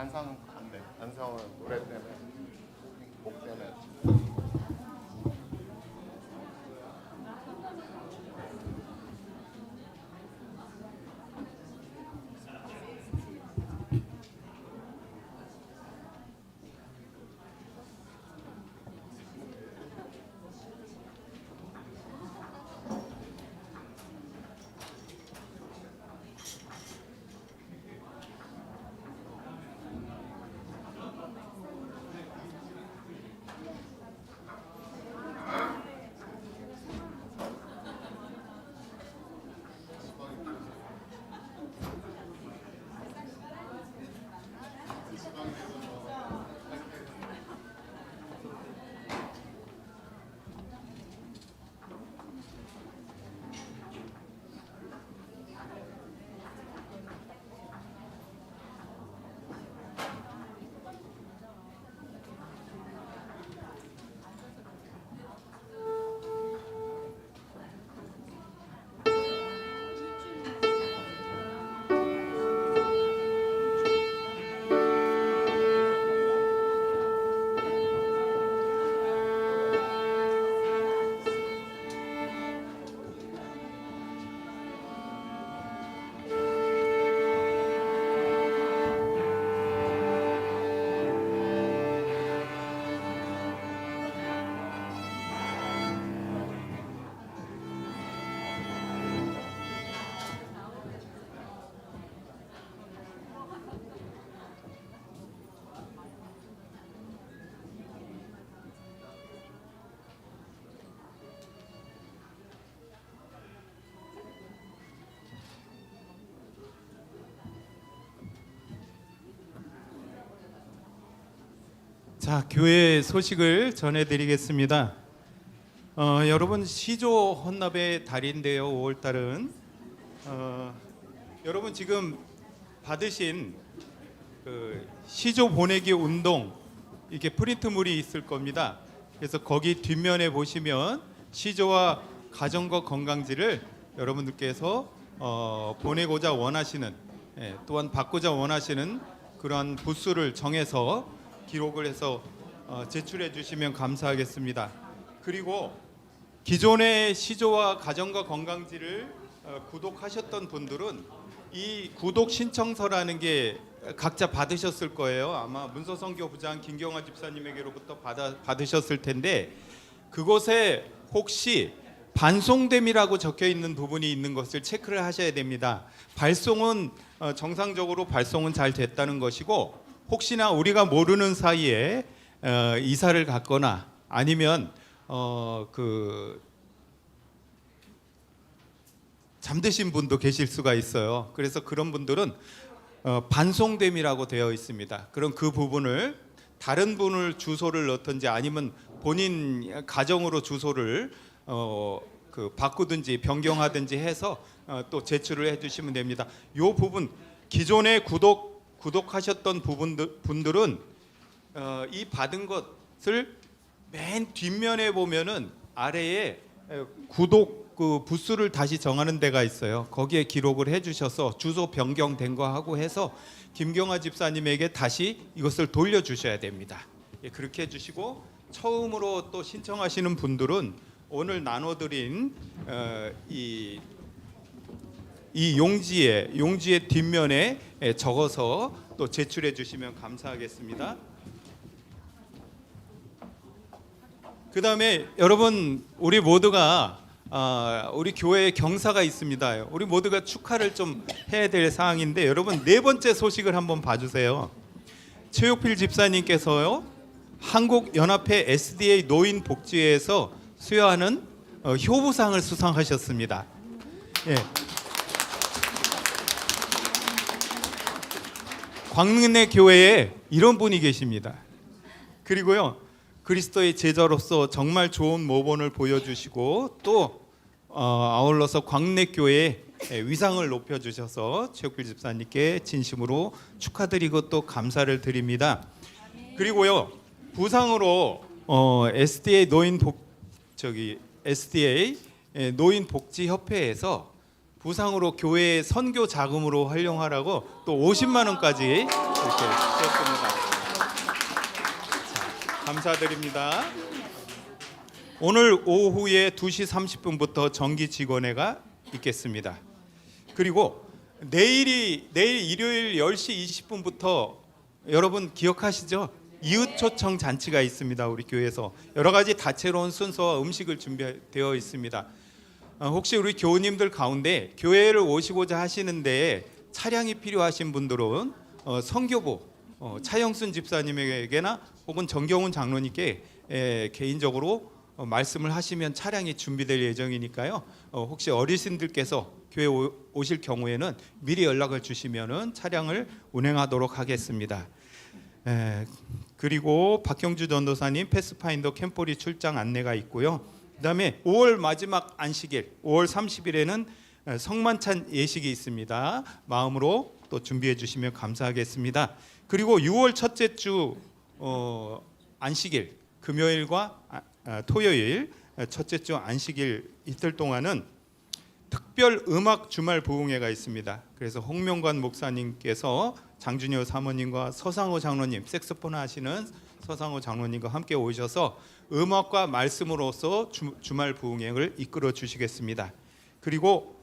안상은 반대. 안상은 노래 때문에 곡 때문에. 자, 교회 소식을 전해드리겠습니다. 여러분 시조 헌납의 달인데요. 5월 달은 여러분 지금 받으신 그 시조 보내기 운동 이렇게 프린트물이 있을 겁니다. 그래서 거기 뒷면에 보시면 시조와 가정과 건강지를 여러분들께서 보내고자 원하시는 또한 받고자 원하시는 그러한 부수를 정해서 기록을 해서 제출해 주시면 감사하겠습니다. 그리고 기존의 시조와 가정과 건강지를 구독하셨던 분들은 이 구독 신청서라는 게 각자 받으셨을 거예요. 아마 문서선교부장 김경화 집사님에게로부터 받으셨을 텐데 그곳에 혹시 반송됨이라고 적혀 있는 부분이 있는 것을 체크를 하셔야 됩니다. 발송은 정상적으로 발송은 잘 됐다는 것이고 혹시나 우리가 모르는 사이에 이사를 갔거나 아니면 잠드신 분도 계실 수가 있어요. 그래서 그런 분들은 반송됨이라고 되어 있습니다. 그럼 그 부분을 다른 분을 주소를 넣든지 아니면 본인 가정으로 주소를 바꾸든지 변경하든지 해서 또 제출을 해주시면 됩니다. 이 부분 기존에 구독하셨던 분들은 이 받은 것을 맨 뒷면에 보면은 아래에 구독 부수를 다시 정하는 데가 있어요. 거기에 기록을 해주셔서 주소 변경된 거 하고 해서 김경화 집사님에게 다시 이것을 돌려주셔야 됩니다. 그렇게 해주시고 처음으로 또 신청하시는 분들은 오늘 나눠드린 이 용지의 뒷면에 적어서 또 제출해 주시면 감사하겠습니다. 그 다음에 여러분 우리 모두가 우리 교회에 경사가 있습니다. 우리 모두가 축하를 좀 해야 될 사항인데 여러분 네 번째 소식을 한번 봐주세요. 최옥필 집사님께서요 한국연합회 SDA 노인복지회에서 수여하는 효부상을 수상하셨습니다. 예. 광릉내 교회에 이런 분이 계십니다. 그리고요 그리스도의 제자로서 정말 좋은 모본을 보여주시고 또 아울러서 광릉교회의 위상을 높여주셔서 최옥필 집사님께 진심으로 축하드리고 또 감사를 드립니다. 그리고요 부상으로 SDA 노인복지협회에서 부상으로 교회의 선교 자금으로 활용하라고 또 50만 원까지 이렇게 주셨습니다. 자, 감사드립니다. 오늘 오후에 2시 30분부터 정기 직원회가 있겠습니다. 그리고 내일 일요일 10시 20분부터 여러분 기억하시죠? 이웃 초청 잔치가 있습니다. 우리 교회에서 여러 가지 다채로운 순서와 음식을 준비되어 있습니다. 혹시 우리 교우님들 가운데 교회를 오시고자 하시는데 차량이 필요하신 분들은 성교부 차영순 집사님에게나 혹은 정경훈 장로님께 개인적으로 말씀을 하시면 차량이 준비될 예정이니까요. 혹시 어르신들께서 교회 오실 경우에는 미리 연락을 주시면은 차량을 운행하도록 하겠습니다. 그리고 박경주 전도사님 패스파인더 캠포리 출장 안내가 있고요. 그다음에 5월 마지막 안식일 5월 30일에는 성만찬 예식이 있습니다. 마음으로 또 준비해 주시면 감사하겠습니다. 그리고 6월 첫째 주 안식일 금요일과 토요일 첫째 주 안식일 이틀 동안은 특별 음악 주말 부흥회가 있습니다. 그래서 홍명관 목사님께서 장준효 사모님과 서상호 장로님 색소폰 하시는 서상호 장로님과 함께 오셔서 음악과 말씀으로서 주말 부흥회를 이끌어 주시겠습니다. 그리고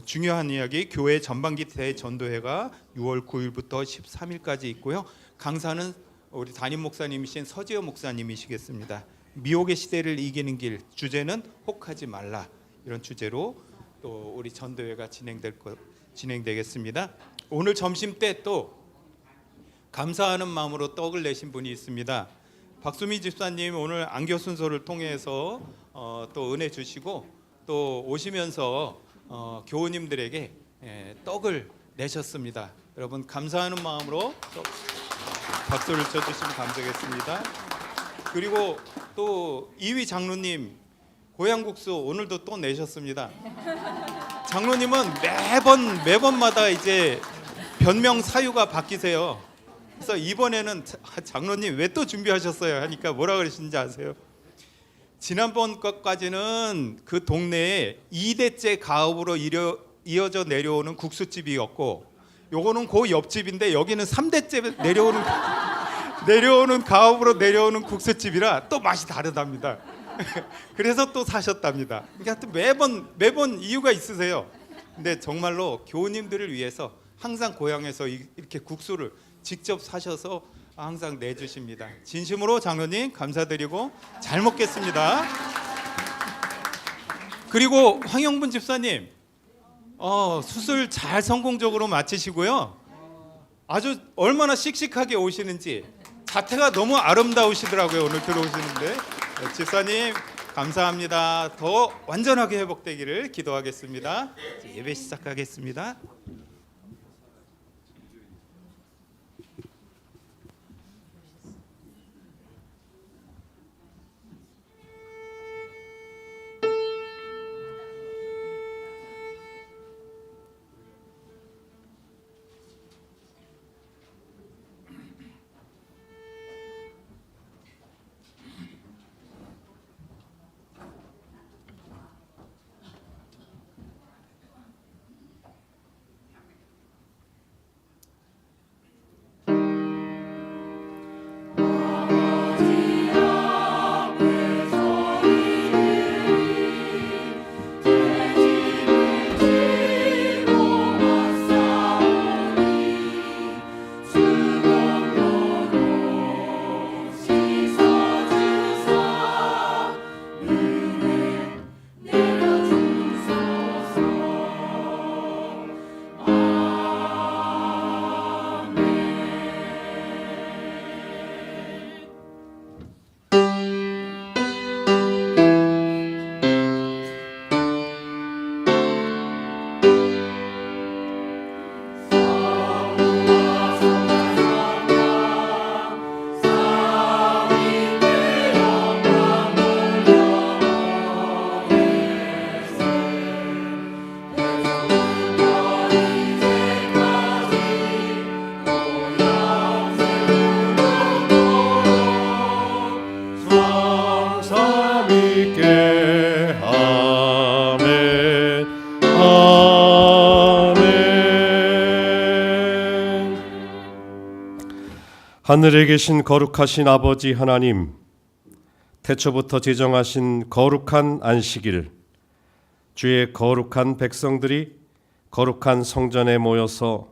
중요한 이야기 교회 전반기 대전도회가 6월 9일부터 13일까지 있고요. 강사는 우리 담임 목사님이신 서지호 목사님이시겠습니다. 미혹의 시대를 이기는 길 주제는 혹하지 말라 이런 주제로 또 우리 전도회가 진행되겠습니다. 오늘 점심 때 또 감사하는 마음으로 떡을 내신 분이 있습니다. 박수미 집사님 오늘 안교 순서를 통해서 또 은혜 주시고 또 오시면서 교우님들에게 떡을 내셨습니다. 여러분 감사하는 마음으로 박수를 쳐주시면 감사하겠습니다. 그리고 또 이위 장로님 고향국수 오늘도 또 내셨습니다. 장로님은 매번마다 이제 변명 사유가 바뀌세요. 그래서 이번에는 장로님 왜 또 준비하셨어요 하니까 뭐라 그러시는지 아세요? 지난번 것까지는 그 동네에 2대째 가업으로 이어져 내려오는 국수집이었고 요거는 그 옆집인데 여기는 3대째 내려오는 가업으로 내려오는 국수집이라 또 맛이 다르답니다. 그래서 또 사셨답니다. 그러니까 또 매번 이유가 있으세요. 근데 정말로 교우님들을 위해서 항상 고향에서 이렇게 국수를 직접 사셔서 항상 내주십니다. 진심으로 장로님 감사드리고 잘 먹겠습니다. 그리고 황영분 집사님 수술 잘 성공적으로 마치시고요. 아주 얼마나 씩씩하게 오시는지 자태가 너무 아름다우시더라고요. 오늘 들어오시는데 집사님 감사합니다. 더 완전하게 회복되기를 기도하겠습니다. 예배 시작하겠습니다. 하늘에 계신 거룩하신 아버지 하나님, 태초부터 제정하신 거룩한 안식일, 주의 거룩한 백성들이 거룩한 성전에 모여서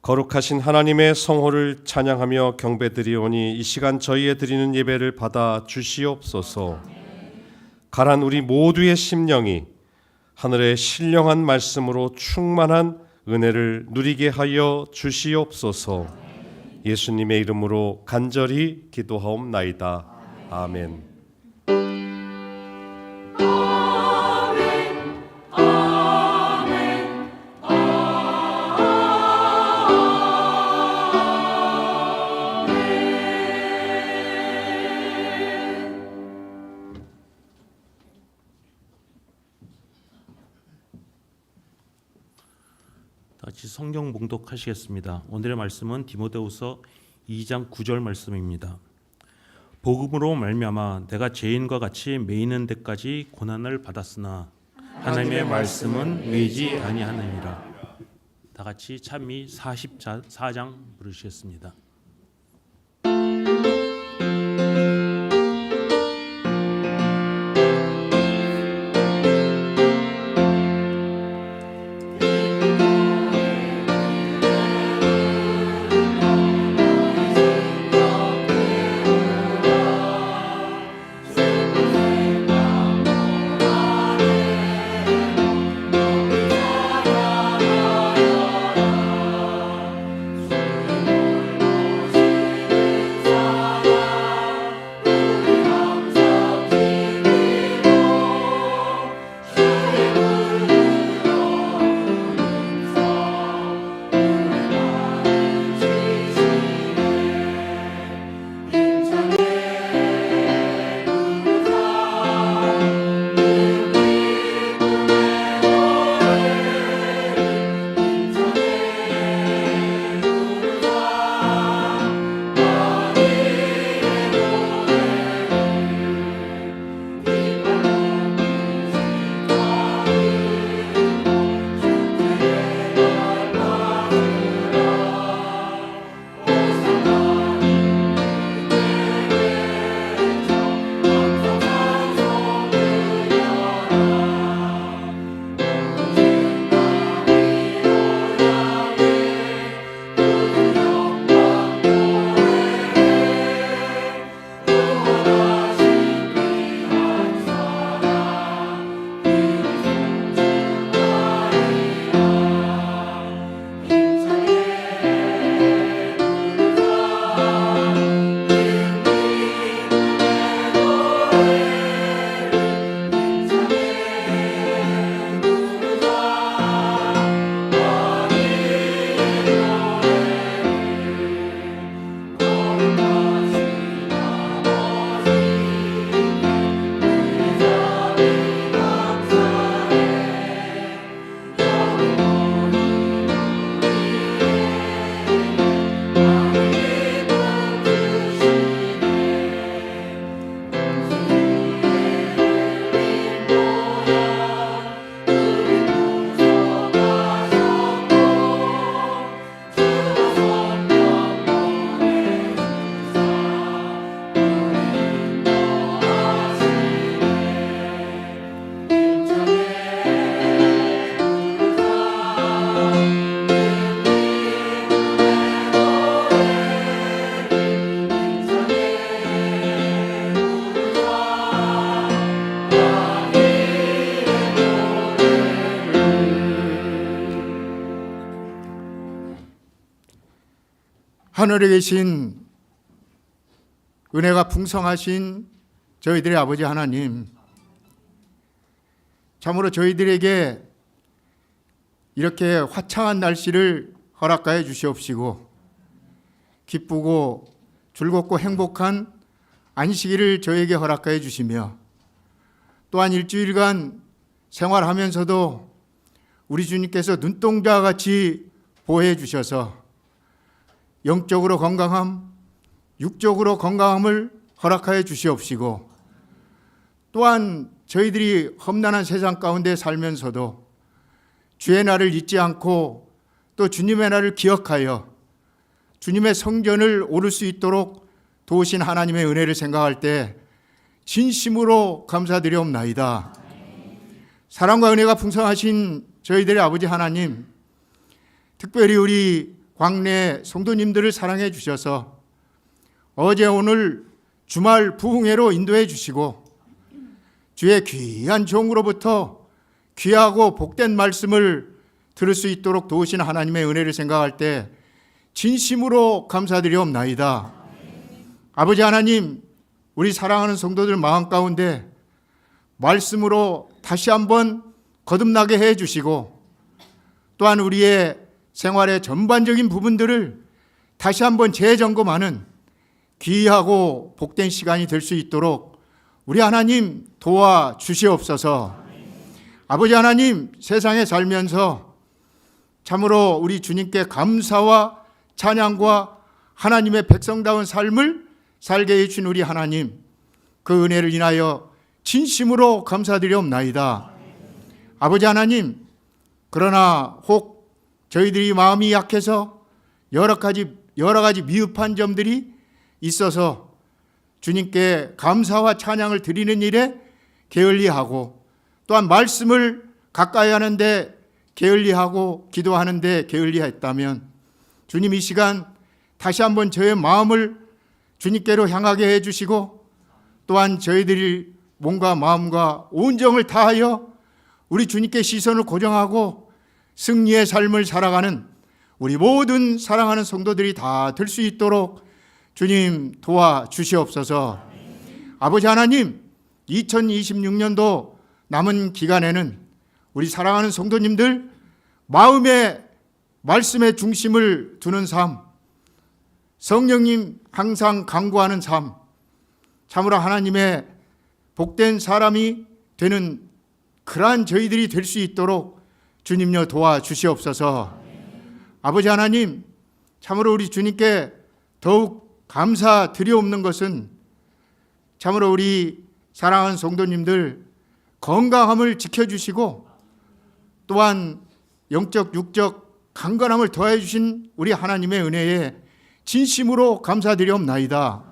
거룩하신 하나님의 성호를 찬양하며 경배드리오니 이 시간 저희의 드리는 예배를 받아 주시옵소서. 가란 우리 모두의 심령이 하늘의 신령한 말씀으로 충만한 은혜를 누리게 하여 주시옵소서. 예수님의 이름으로 간절히 기도하옵나이다. 아멘. 같이 성경 봉독하시겠습니다. 오늘의 말씀은 디모데후서 2장 9절 말씀입니다. 복음으로 말미암아 내가 죄인과 같이 매이는 데까지 고난을 받았으나 하나님의 말씀은 매이지 아니하느니라. 다 같이 찬미 44장 부르시겠습니다. 하늘에 계신 은혜가 풍성하신 저희들의 아버지 하나님, 참으로 저희들에게 이렇게 화창한 날씨를 허락하여 주시옵시고 기쁘고 즐겁고 행복한 안식일을 저에게 허락하여 주시며 또한 일주일간 생활하면서도 우리 주님께서 눈동자와 같이 보호해 주셔서 영적으로 건강함, 육적으로 건강함을 허락하여 주시옵시고 또한 저희들이 험난한 세상 가운데 살면서도 주의 날을 잊지 않고 또 주님의 날을 기억하여 주님의 성전을 오를 수 있도록 도우신 하나님의 은혜를 생각할 때 진심으로 감사드리옵나이다. 사랑과 은혜가 풍성하신 저희들의 아버지 하나님, 특별히 우리 광내 성도님들을 사랑해 주셔서 어제 오늘 주말 부흥회로 인도해 주시고 주의 귀한 종으로부터 귀하고 복된 말씀을 들을 수 있도록 도우신 하나님의 은혜를 생각할 때 진심으로 감사드리옵나이다. 아버지 하나님, 우리 사랑하는 성도들 마음 가운데 말씀으로 다시 한번 거듭나게 해 주시고 또한 우리의 생활의 전반적인 부분들을 다시 한번 재점검하는 귀하고 복된 시간이 될 수 있도록 우리 하나님 도와주시옵소서. 아버지 하나님, 세상에 살면서 참으로 우리 주님께 감사와 찬양과 하나님의 백성다운 삶을 살게 해주신 우리 하나님, 그 은혜를 인하여 진심으로 감사드리옵나이다. 아버지 하나님, 그러나 혹 저희들이 마음이 약해서 여러 가지 미흡한 점들이 있어서 주님께 감사와 찬양을 드리는 일에 게을리하고 또한 말씀을 가까이 하는데 게을리하고 기도하는데 게을리했다면 주님 이 시간 다시 한번 저의 마음을 주님께로 향하게 해주시고 또한 저희들이 몸과 마음과 온정을 다하여 우리 주님께 시선을 고정하고 승리의 삶을 살아가는 우리 모든 사랑하는 성도들이 다 될 수 있도록 주님 도와주시옵소서. 아버지 하나님, 2026년도 남은 기간에는 우리 사랑하는 성도님들 마음의 말씀의 중심을 두는 삶, 성령님 항상 강구하는 삶, 참으로 하나님의 복된 사람이 되는 그러한 저희들이 될 수 있도록 주님여 도와주시옵소서. 아버지 하나님, 참으로 우리 주님께 더욱 감사드리옵는 것은 참으로 우리 사랑하는 성도님들 건강함을 지켜주시고 또한 영적 육적 강건함을 더해 주신 우리 하나님의 은혜에 진심으로 감사드리옵나이다.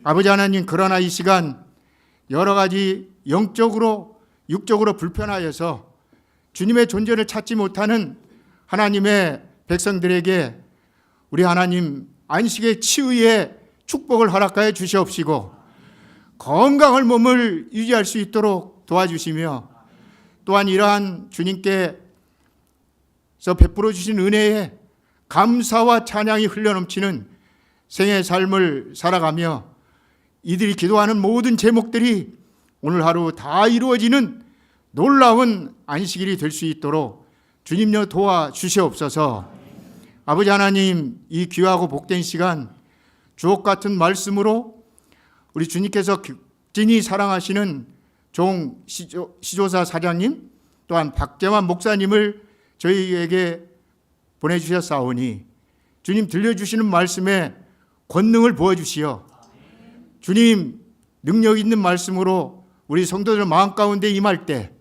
아버지 하나님, 그러나 이 시간 여러 가지 영적으로 육적으로 불편하여서 주님의 존재를 찾지 못하는 하나님의 백성들에게 우리 하나님 안식의 치유의 축복을 허락하여 주시옵시고 건강한 몸을 유지할 수 있도록 도와주시며 또한 이러한 주님께서 베풀어 주신 은혜에 감사와 찬양이 흘러넘치는 생의 삶을 살아가며 이들이 기도하는 모든 제목들이 오늘 하루 다 이루어지는 놀라운 안식일이 될 수 있도록 주님여 도와주시옵소서. 아버지 하나님, 이 귀하고 복된 시간 주옥 같은 말씀으로 우리 주님께서 극진히 사랑하시는 종 시조사 사장님 또한 박재환 목사님을 저희에게 보내주셨사오니 주님 들려주시는 말씀에 권능을 부어주시어 주님 능력 있는 말씀으로 우리 성도들 마음 가운데 임할 때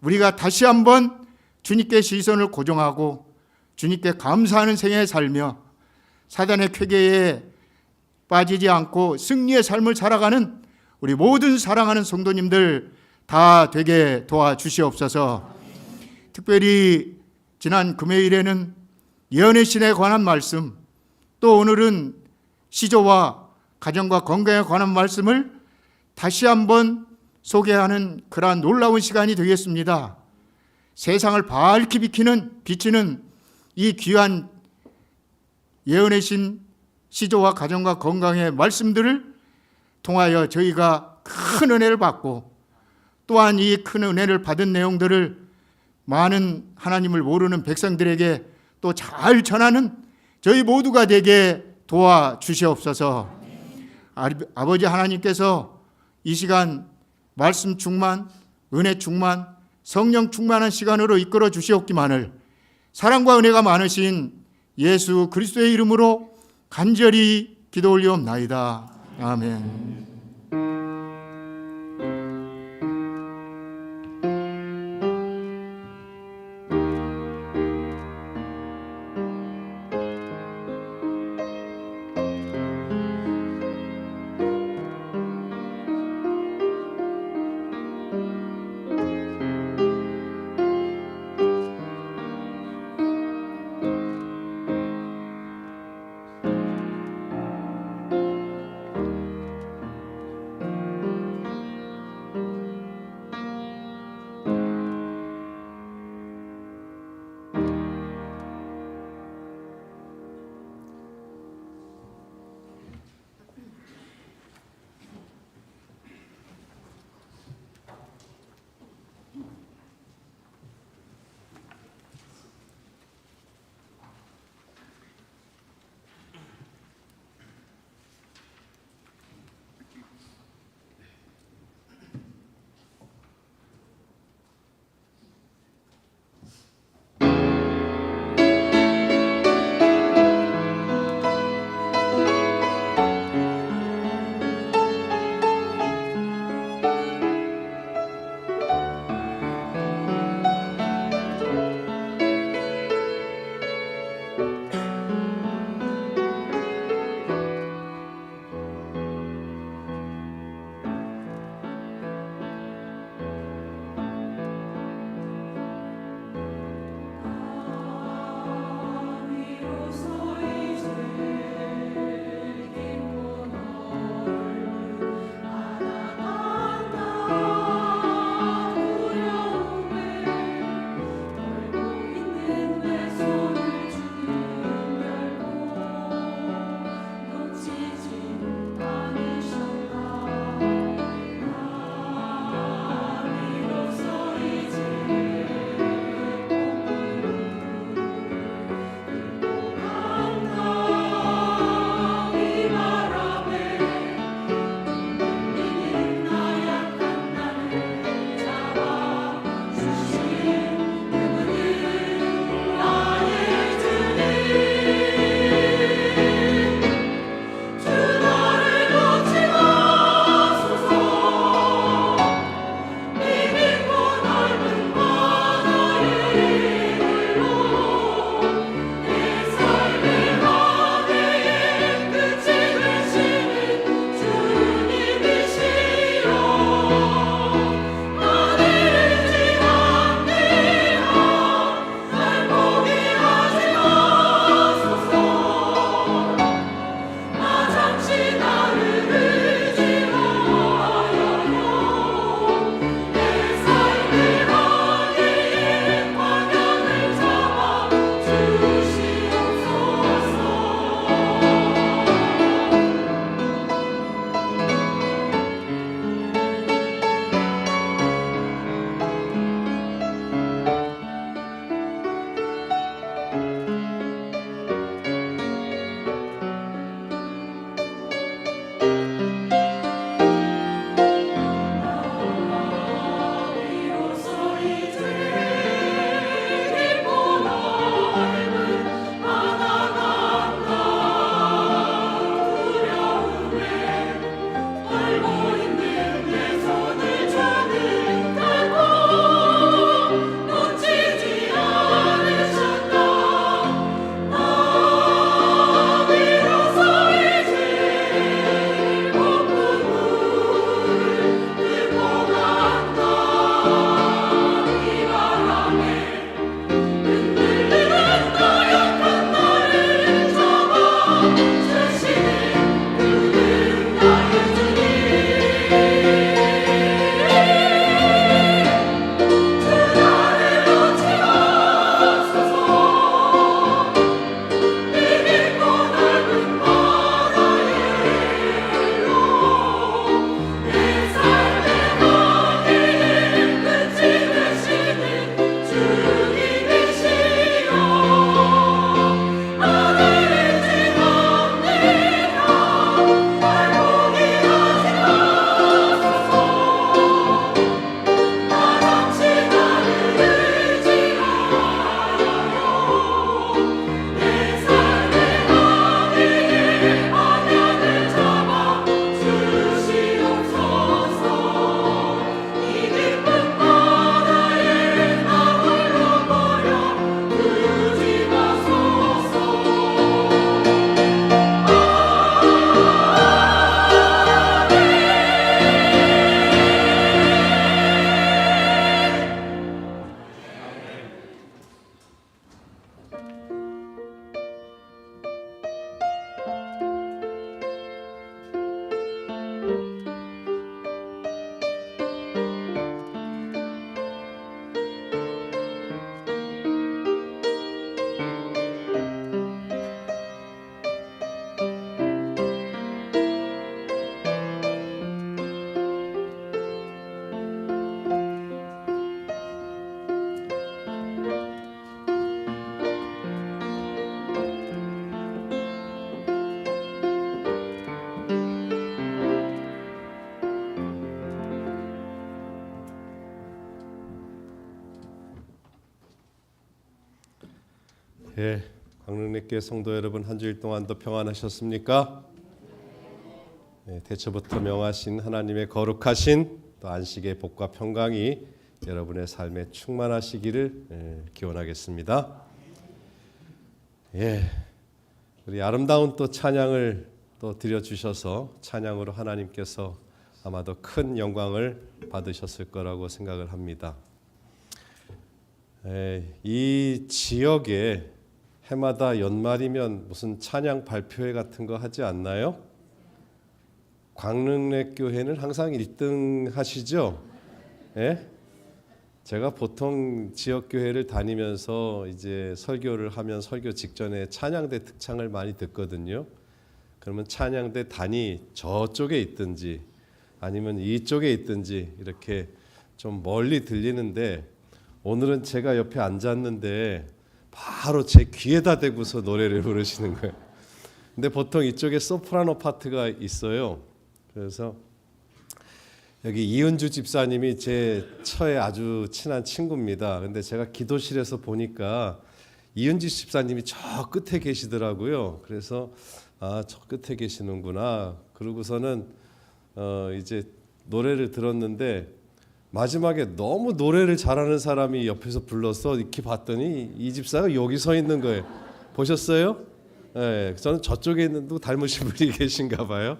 우리가 다시 한번 주님께 시선을 고정하고 주님께 감사하는 생에 살며 사단의 쾌계에 빠지지 않고 승리의 삶을 살아가는 우리 모든 사랑하는 성도님들 다 되게 도와주시옵소서. 특별히 지난 금요일에는 예언의 신에 관한 말씀, 또 오늘은 시조와 가정과 건강에 관한 말씀을 다시 한번 소개하는 그러한 놀라운 시간이 되겠습니다. 세상을 밝히 비치는 이 귀한 예언의 신 시조와 가정과 건강의 말씀들을 통하여 저희가 큰 은혜를 받고 또한 이 큰 은혜를 받은 내용들을 많은 하나님을 모르는 백성들에게 또 잘 전하는 저희 모두가 되게 도와주시옵소서. 아버지 하나님께서 이 시간 말씀 충만, 은혜 충만, 성령 충만한 시간으로 이끌어 주시옵기만을 사랑과 은혜가 많으신 예수 그리스도의 이름으로 간절히 기도 올리옵나이다. 아멘. 예, 광릉내교회 성도 여러분, 한 주일 동안도 평안하셨습니까? 예, 태초부터 명하신 하나님의 거룩하신 또 안식의 복과 평강이 여러분의 삶에 충만하시기를 기원하겠습니다. 예, 우리 아름다운 또 찬양을 또 드려주셔서 찬양으로 하나님께서 아마도 큰 영광을 받으셨을 거라고 생각을 합니다. 이 지역에 해마다 연말이면 무슨 찬양 발표회 같은 거 하지 않나요? 광릉내 교회는 항상 1등 하시죠? 예? 제가 보통 지역 교회를 다니면서 이제 설교를 하면 설교 직전에 찬양대 특창을 많이 듣거든요. 그러면 찬양대 단이 저쪽에 있든지 아니면 이쪽에 있든지 이렇게 좀 멀리 들리는데, 오늘은 제가 옆에 앉았는데 바로 제 귀에다 대고서 노래를 부르시는 거예요. 근데 보통 이쪽에 소프라노 파트가 있어요. 그래서 여기 이은주 집사님이 제 처에 아주 친한 친구입니다. 근데 제가 기도실에서 보니까 이은주 집사님이 저 끝에 계시더라고요. 그래서 저 끝에 계시는구나. 그러고서는 이제 노래를 들었는데 마지막에 너무 노래를 잘하는 사람이 옆에서 불러서 이렇게 봤더니 이 집사가 여기 서 있는 거예요. 보셨어요? 네, 저는 저쪽에 있는 또 닮으신 분이 계신가 봐요.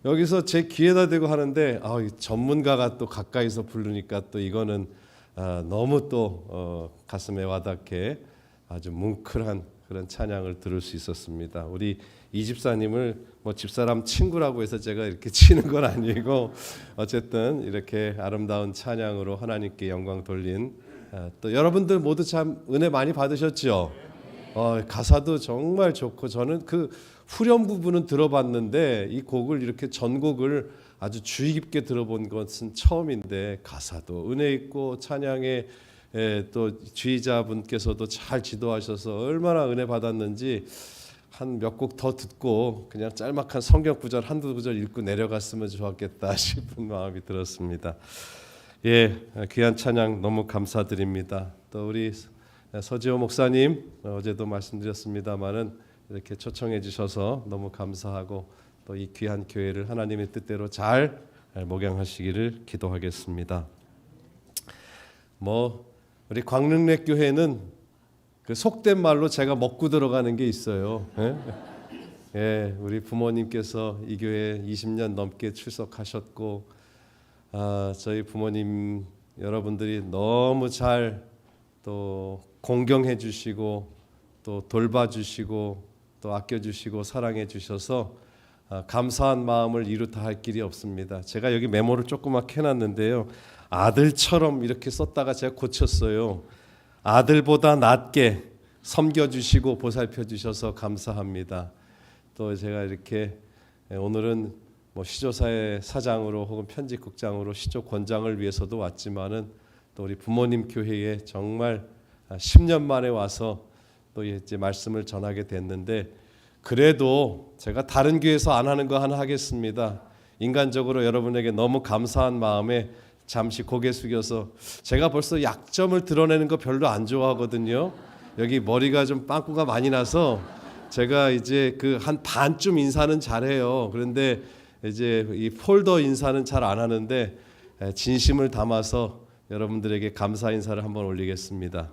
여기서 제 귀에다 대고 하는데 전문가가 또 가까이서 부르니까 또 이거는 너무 또 가슴에 와닿게 아주 뭉클한 그런 찬양을 들을 수 있었습니다. 우리 이 집사님을 뭐 집사람 친구라고 해서 제가 이렇게 치는 건 아니고 어쨌든 이렇게 아름다운 찬양으로 하나님께 영광 돌린 또 여러분들 모두 참 은혜 많이 받으셨죠? 가사도 정말 좋고, 저는 그 후렴 부분은 들어봤는데 이 곡을 이렇게 전곡을 아주 주의 깊게 들어본 것은 처음인데, 가사도 은혜 있고 찬양에 또 지휘자분께서도 잘 지도하셔서 얼마나 은혜 받았는지 한 몇 곡 더 듣고 그냥 짤막한 성경 구절 한두 구절 읽고 내려갔으면 좋았겠다 싶은 마음이 들었습니다. 예, 귀한 찬양 너무 감사드립니다. 또 우리 서지호 목사님, 어제도 말씀드렸습니다마는 이렇게 초청해 주셔서 너무 감사하고 또 이 귀한 교회를 하나님의 뜻대로 잘 목양하시기를 기도하겠습니다. 우리 광릉내 교회는 그 속된 말로 제가 먹고 들어가는 게 있어요. 예, 우리 부모님께서 이 교회에 20년 넘게 출석하셨고, 저희 부모님 여러분들이 너무 잘 또 공경해 주시고 또 돌봐주시고 또 아껴주시고 사랑해 주셔서 감사한 마음을 이루다 할 길이 없습니다. 제가 여기 메모를 조그맣게 해놨는데요, 아들처럼 이렇게 썼다가 제가 고쳤어요. 아들보다 낫게 섬겨주시고 보살펴주셔서 감사합니다. 또 제가 이렇게 오늘은 뭐 시조사의 사장으로 혹은 편집국장으로 시조 권장을 위해서도 왔지만은 또 우리 부모님 교회에 정말 10년 만에 와서 또 이제 말씀을 전하게 됐는데, 그래도 제가 다른 교회에서 안 하는 거 하나 하겠습니다. 인간적으로 여러분에게 너무 감사한 마음에 잠시 고개 숙여서, 제가 벌써 약점을 드러내는 거 별로 안 좋아하거든요. 여기 머리가 좀 빵꾸가 많이 나서 제가 이제 그 한 반쯤 인사는 잘해요. 그런데 이제 이 폴더 인사는 잘 안 하는데 진심을 담아서 여러분들에게 감사 인사를 한번 올리겠습니다.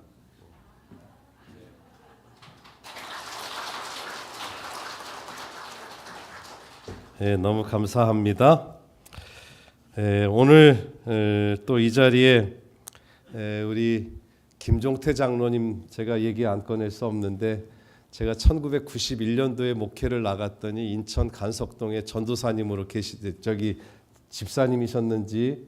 네, 너무 감사합니다. 오늘 또 이 자리에 우리 김종태 장로님, 제가 얘기 안 꺼낼 수 없는데, 제가 1991년도에 목회를 나갔더니 인천 간석동에 전도사님으로 저기 집사님이셨는지,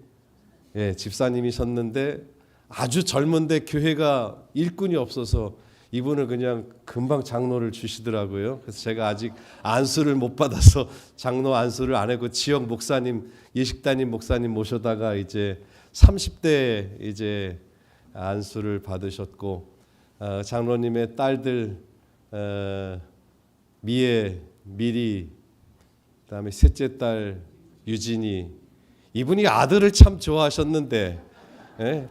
집사님이셨는데 아주 젊은데 교회가 일꾼이 없어서 이분을 그냥 금방 장로를 주시더라고요. 그래서 제가 아직 안수를 못 받아서 장로 안수를 안 하고 지역 목사님, 예식단임 목사님 모셔다가 이제 30대 이제 안수를 받으셨고, 장로님의 딸들 미리, 그다음에 셋째 딸 유진이, 이분이 아들을 참 좋아하셨는데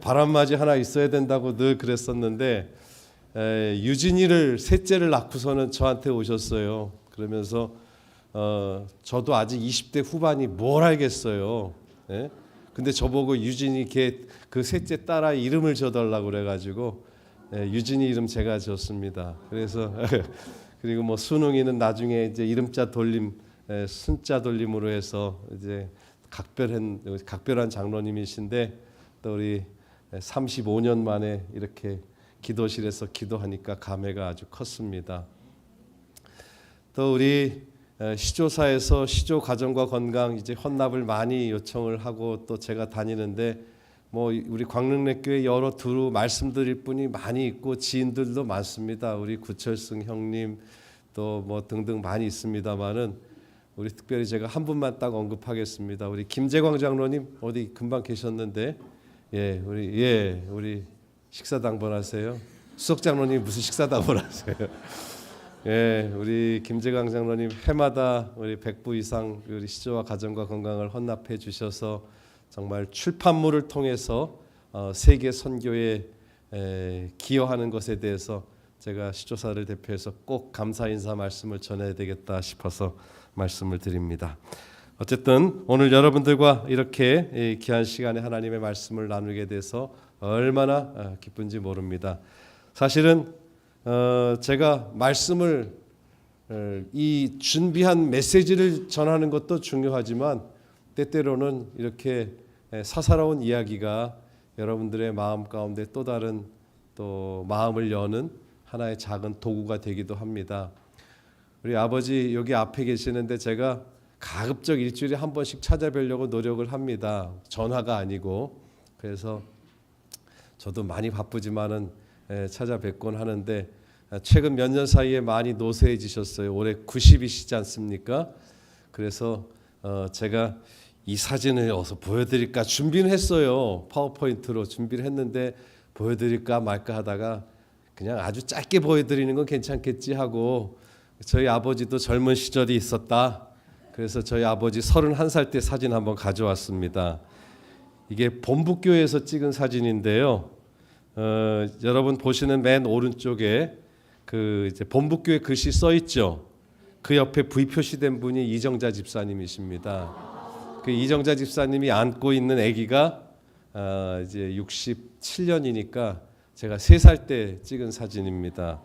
바람맞이 하나 있어야 된다고 늘 그랬었는데 유진이를 셋째를 낳고서는 저한테 오셨어요. 그러면서 저도 아직 20대 후반이 뭘 알겠어요. 예? 근데 저보고 유진이 걔 그 셋째 딸아 이름을 줘달라고 그래가지고 유진이 이름 제가 줬습니다. 그래서 그리고 뭐 순웅이는 나중에 이제 이름자 돌림, 순자 돌림으로 해서 이제 각별한 장로님이신데 또 우리 35년 만에 이렇게 기도실에서 기도하니까 감회가 아주 컸습니다. 또 우리 시조사에서 시조 가정과 건강 이제 헌납을 많이 요청을 하고 또 제가 다니는데 뭐 우리 광릉내교회 여러 두루 말씀드릴 분이 많이 있고 지인들도 많습니다. 우리 구철승 형님 또 뭐 등등 많이 있습니다만은 우리 특별히 제가 한 분만 딱 언급하겠습니다. 우리 김재광 장로님 어디 금방 계셨는데 우리 식사 당번하세요. 수석 장로님 무슨 식사 당번하세요? 예, 우리 김재광 장로님 해마다 우리 100부 이상 우리 시조와 가정과 건강을 헌납해 주셔서 정말 출판물을 통해서 세계 선교에 기여하는 것에 대해서 제가 시조사를 대표해서 꼭 감사 인사 말씀을 전해야 되겠다 싶어서 말씀을 드립니다. 어쨌든 오늘 여러분들과 이렇게 귀한 시간에 하나님의 말씀을 나누게 돼서 얼마나 기쁜지 모릅니다. 사실은 제가 말씀을 이 준비한 메시지를 전하는 것도 중요하지만 때때로는 이렇게 사사로운 이야기가 여러분들의 마음 가운데 또 다른 또 마음을 여는 하나의 작은 도구가 되기도 합니다. 우리 아버지 여기 앞에 계시는데 제가 가급적 일주일에 한 번씩 찾아뵈려고 노력을 합니다. 전화가 아니고. 그래서 저도 많이 바쁘지만은 찾아뵙곤 하는데 최근 몇 년 사이에 많이 노쇠해지셨어요. 올해 90이시지 않습니까? 그래서 제가 이 사진을 어서 보여드릴까 준비는 했어요. 파워포인트로 준비를 했는데 보여드릴까 말까 하다가 그냥 아주 짧게 보여드리는 건 괜찮겠지 하고 저희 아버지도 젊은 시절이 있었다. 그래서 저희 아버지 31살 때 사진 한번 가져왔습니다. 이게 본북교회에서 찍은 사진인데요. 여러분 보시는 맨 오른쪽에 그 이제 본북교회 글씨 써 있죠. 그 옆에 V 표시된 분이 이정자 집사님이십니다. 그 이정자 집사님이 안고 있는 아기가 이제 67년이니까 제가 3살 때 찍은 사진입니다.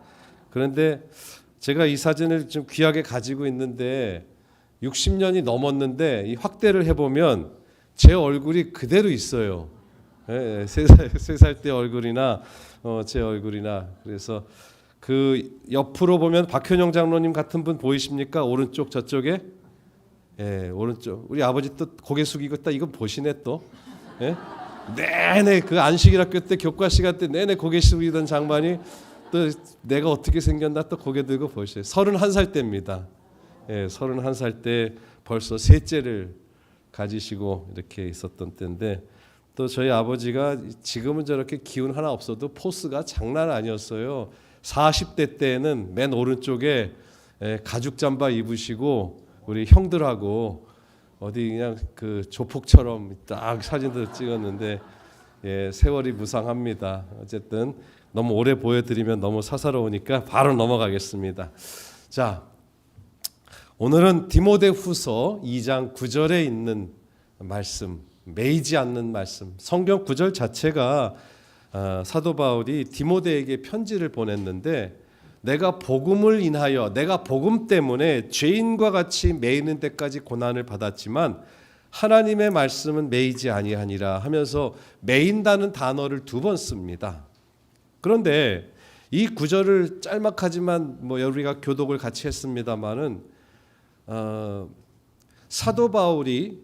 그런데 제가 이 사진을 좀 귀하게 가지고 있는데 60년이 넘었는데 이 확대를 해보면 제 얼굴이 그대로 있어요. 3살 때 얼굴이나 제 얼굴이나. 그래서 그 옆으로 보면 박현영 장로님 같은 분 보이십니까? 오른쪽 저쪽에 오른쪽 우리 아버지 또 고개 숙이고 딱 이거 보시네 또. 내내 그 안식일학교 때 교과 시간 때 내내 고개 숙이던 장반이 또 내가 어떻게 생겼나 또 고개 들고 보셔요. 31살 때입니다. 31살 때 벌써 셋째를 가지시고 이렇게 있었던 때인데 또 저희 아버지가 지금은 저렇게 기운 하나 없어도 포스가 장난 아니었어요. 40대 때는 맨 오른쪽에 가죽 잠바 입으시고 우리 형들하고 어디 그냥 그 조폭처럼 딱 사진들 찍었는데 세월이 무상합니다. 어쨌든 너무 오래 보여드리면 너무 사사로우니까 바로 넘어가겠습니다. 자, 오늘은 디모데후서 2장 9절에 있는 말씀, 매이지 않는 말씀. 성경 구절 자체가 사도 바울이 디모데에게 편지를 보냈는데 내가 복음을 인하여 내가 복음 때문에 죄인과 같이 매이는 데까지 고난을 받았지만 하나님의 말씀은 매이지 아니하니라 하면서 매인다는 단어를 2번 씁니다. 그런데 이 구절을 짤막하지만 뭐 우리가 교독을 같이 했습니다마는 사도 바울이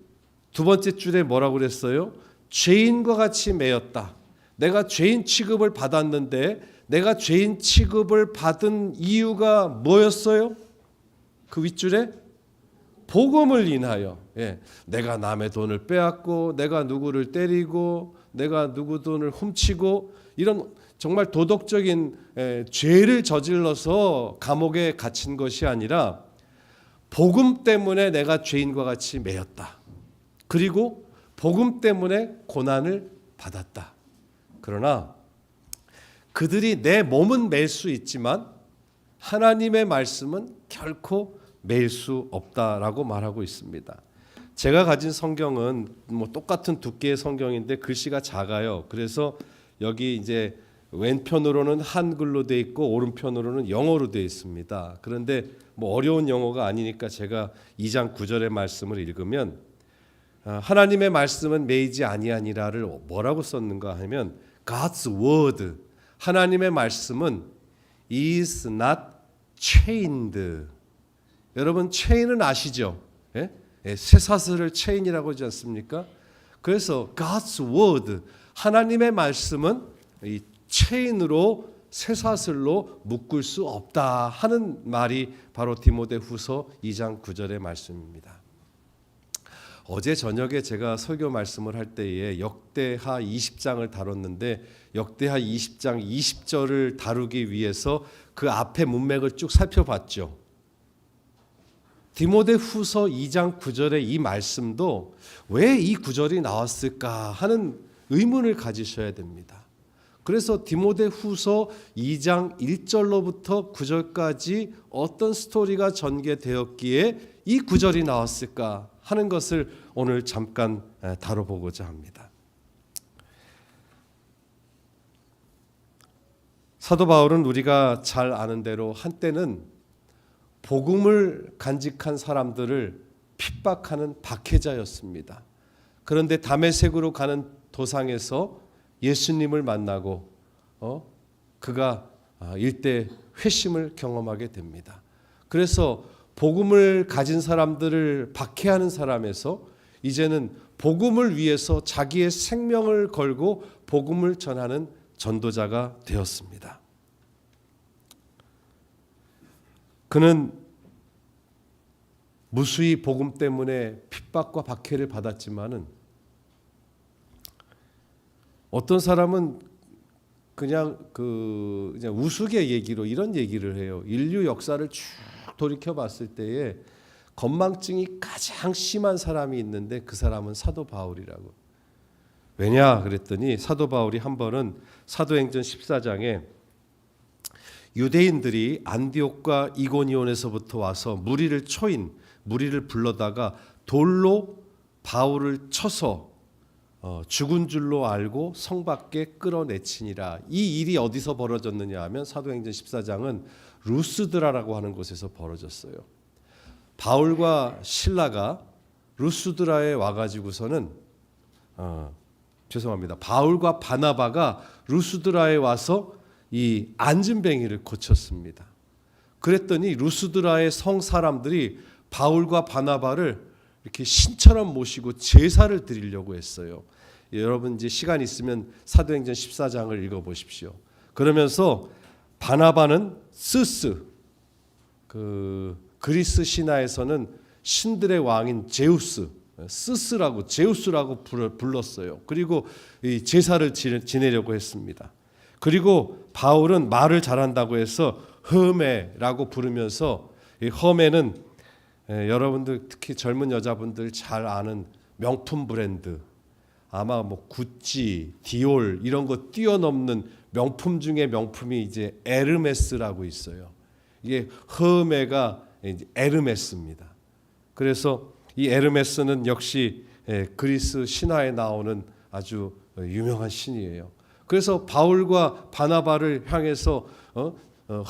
2번째 줄에 뭐라고 그랬어요? 죄인과 같이 매였다. 내가 죄인 취급을 받았는데 내가 죄인 취급을 받은 이유가 뭐였어요? 그 윗줄에 복음을 인하여. 내가 남의 돈을 빼앗고 내가 누구를 때리고 내가 누구 돈을 훔치고 이런 정말 도덕적인 죄를 저질러서 감옥에 갇힌 것이 아니라 복음 때문에 내가 죄인과 같이 매였다. 그리고 복음 때문에 고난을 받았다. 그러나 그들이 내 몸은 맬 수 있지만 하나님의 말씀은 결코 맬 수 없다라고 말하고 있습니다. 제가 가진 성경은 뭐 똑같은 두께의 성경인데 글씨가 작아요. 그래서 여기 이제 왼편으로는 한글로 돼 있고 오른편으로는 영어로 돼 있습니다. 그런데 뭐 어려운 영어가 아니니까 제가 2장 9절의 말씀을 읽으면 하나님의 말씀은 매이지 아니하니라를 뭐라고 썼는가 하면 God's word, 하나님의 말씀은 is not chained. 여러분 체인은 아시죠? 예? 쇠사슬을 체인이라고 하지 않습니까? 그래서 God's word, 하나님의 말씀은 이 체인으로 쇠사슬로 묶을 수 없다 하는 말이 바로 디모데후서 2장 9절의 말씀입니다. 어제 저녁에 제가 설교 말씀을 할 때에 역대하 20장을 다뤘는데 역대하 20장 20절을 다루기 위해서 그 앞에 문맥을 쭉 살펴봤죠. 디모데후서 2장 9절의 이 말씀도 왜 이 구절이 나왔을까 하는 의문을 가지셔야 됩니다. 그래서 디모데후서 2장 1절로부터 9절까지 어떤 스토리가 전개되었기에 이 구절이 나왔을까 하는 것을 오늘 잠깐 다뤄보고자 합니다. 사도 바울은 우리가 잘 아는 대로 한때는 복음을 간직한 사람들을 핍박하는 박해자였습니다. 그런데 다메섹으로 가는 도상에서 예수님을 만나고 그가 일대 회심을 경험하게 됩니다. 그래서 복음을 가진 사람들을 박해하는 사람에서 이제는 복음을 위해서 자기의 생명을 걸고 복음을 전하는 전도자가 되었습니다. 그는 무수히 복음 때문에 핍박과 박해를 받았지만은 어떤 사람은 그냥 우스개 얘기로 이런 얘기를 해요. 인류 역사를 쭉 돌이켜 봤을 때에 건망증이 가장 심한 사람이 있는데 그 사람은 사도 바울이라고. 왜냐 그랬더니 사도 바울이 한 번은 사도행전 14장에 유대인들이 안디옥과 이고니온에서부터 와서 무리를 불러다가 돌로 바울을 쳐서 죽은 줄로 알고 성 밖에 끌어내치니라. 이 일이 어디서 벌어졌느냐 하면 사도행전 14장은 루스드라라고 하는 곳에서 벌어졌어요. 바울과 실라가 루스드라에 와가지고서는 바울과 바나바가 루스드라에 와서 이 안진뱅이를 고쳤습니다. 그랬더니 루스드라의 성 사람들이 바울과 바나바를 이렇게 신처럼 모시고 제사를 드리려고 했어요. 여러분 이제 시간 있으면 사도행전 14장을 읽어보십시오. 그러면서 바나바는 스스, 그리스 신화에서는 신들의 왕인 제우스라고 불렀어요. 그리고 이 제사를 지내려고 했습니다. 그리고 바울은 말을 잘한다고 해서 허메라고 부르면서 이 허메는 여러분들 특히 젊은 여자분들 잘 아는 명품 브랜드, 아마 뭐 구찌, 디올 이런 거 뛰어넘는 명품 중에 명품이 이제 에르메스라고 있어요. 이게 허메가 이제 에르메스입니다. 그래서 이 에르메스는 역시 그리스 신화에 나오는 아주 유명한 신이에요. 그래서 바울과 바나바를 향해서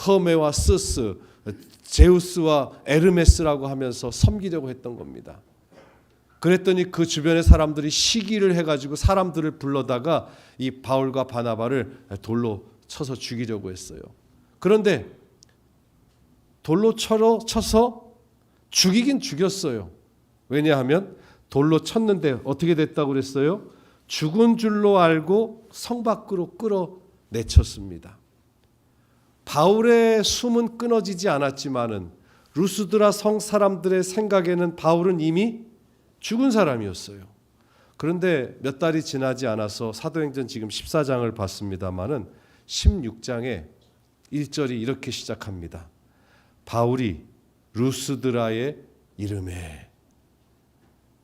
허메와 스스, 제우스와 에르메스라고 하면서 섬기려고 했던 겁니다. 그랬더니 그 주변의 사람들이 시기를 해가지고 사람들을 불러다가 이 바울과 바나바를 돌로 쳐서 죽이려고 했어요. 그런데 돌로 쳐서 죽이긴 죽였어요. 왜냐하면 돌로 쳤는데 어떻게 됐다고 그랬어요? 죽은 줄로 알고 성 밖으로 끌어내쳤습니다. 바울의 숨은 끊어지지 않았지만은 루스드라 성 사람들의 생각에는 바울은 이미 죽은 사람이었어요. 그런데 몇 달이 지나지 않아서 사도행전 지금 14장을 봤습니다마는 16장에 1절이 이렇게 시작합니다. 바울이 루스드라의 이름에.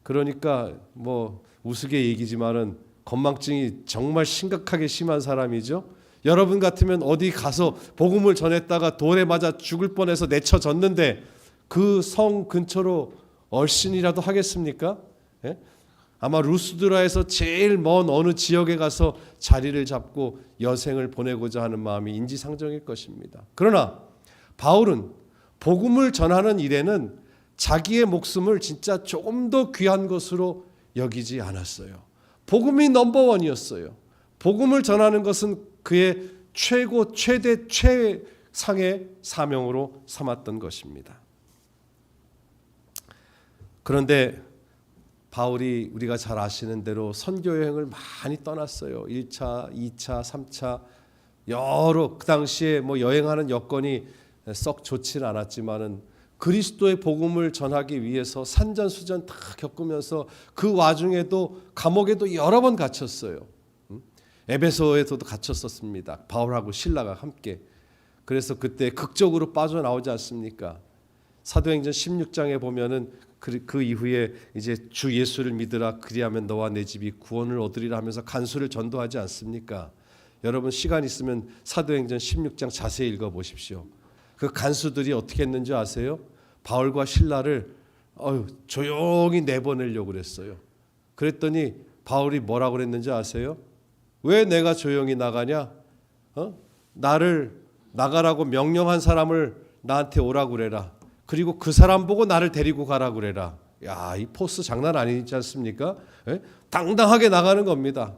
그러니까 뭐 우스개 얘기지만은 건망증이 정말 심각하게 심한 사람이죠. 여러분 같으면 어디 가서 복음을 전했다가 돌에 맞아 죽을 뻔해서 내쳐졌는데 그 성 근처로 얼씬이라도 하겠습니까? 예? 아마 루스드라에서 제일 먼 어느 지역에 가서 자리를 잡고 여생을 보내고자 하는 마음이 인지상정일 것입니다. 그러나 바울은 복음을 전하는 일에는 자기의 목숨을 진짜 조금 더 귀한 것으로 여기지 않았어요. 복음이 넘버원이었어요. 복음을 전하는 것은 그의 최고 최대 최상의 사명으로 삼았던 것입니다. 그런데 바울이 우리가 잘 아시는 대로 선교 여행을 많이 떠났어요. 1차, 2차, 3차 여러 그 당시에 뭐 여행하는 여건이 썩 좋지는 않았지만은 그리스도의 복음을 전하기 위해서 산전수전 다 겪으면서 그 와중에도 감옥에도 여러 번 갇혔어요. 에베소에서도 갇혔었습니다. 바울하고 실라가 함께. 그래서 그때 극적으로 빠져나오지 않습니까? 사도행전 16장에 보면은 그 이후에 이제 주 예수를 믿으라 그리하면 너와 내 집이 구원을 얻으리라 하면서 간수를 전도하지 않습니까? 여러분 시간 있으면 사도행전 16장 자세히 읽어 보십시오. 그 간수들이 어떻게 했는지 아세요? 바울과 실라를 조용히 내보내려고 그랬어요. 그랬더니 바울이 뭐라고 그랬는지 아세요? 왜 내가 조용히 나가냐? 나를 나가라고 명령한 사람을 나한테 오라고 그래라. 그리고 그 사람 보고 나를 데리고 가라고 그래라. 야, 이 포스 장난 아니지 않습니까? 예? 당당하게 나가는 겁니다.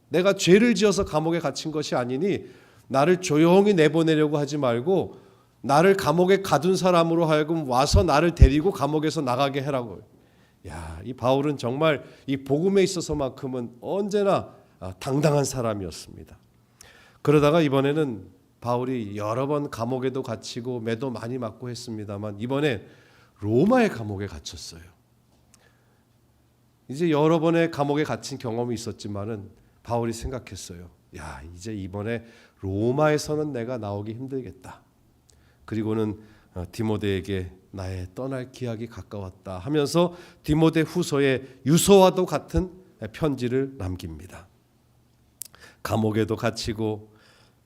내가 죄를 지어서 감옥에 갇힌 것이 아니니 나를 조용히 내보내려고 하지 말고 나를 감옥에 가둔 사람으로 하여금 와서 나를 데리고 감옥에서 나가게 해라고. 야, 이 바울은 정말 이 복음에 있어서만큼은 언제나 당당한 사람이었습니다. 그러다가 이번에는 바울이 여러 번 감옥에도 갇히고 매도 많이 맞고 했습니다만 이번에 로마의 감옥에 갇혔어요. 이제 여러 번의 감옥에 갇힌 경험이 있었지만은 바울이 생각했어요. 야, 이제 이번에 로마에서는 내가 나오기 힘들겠다. 그리고는 디모데에게 나의 떠날 기약이 가까웠다 하면서 디모데 후서에 유서와도 같은 편지를 남깁니다. 감옥에도 갇히고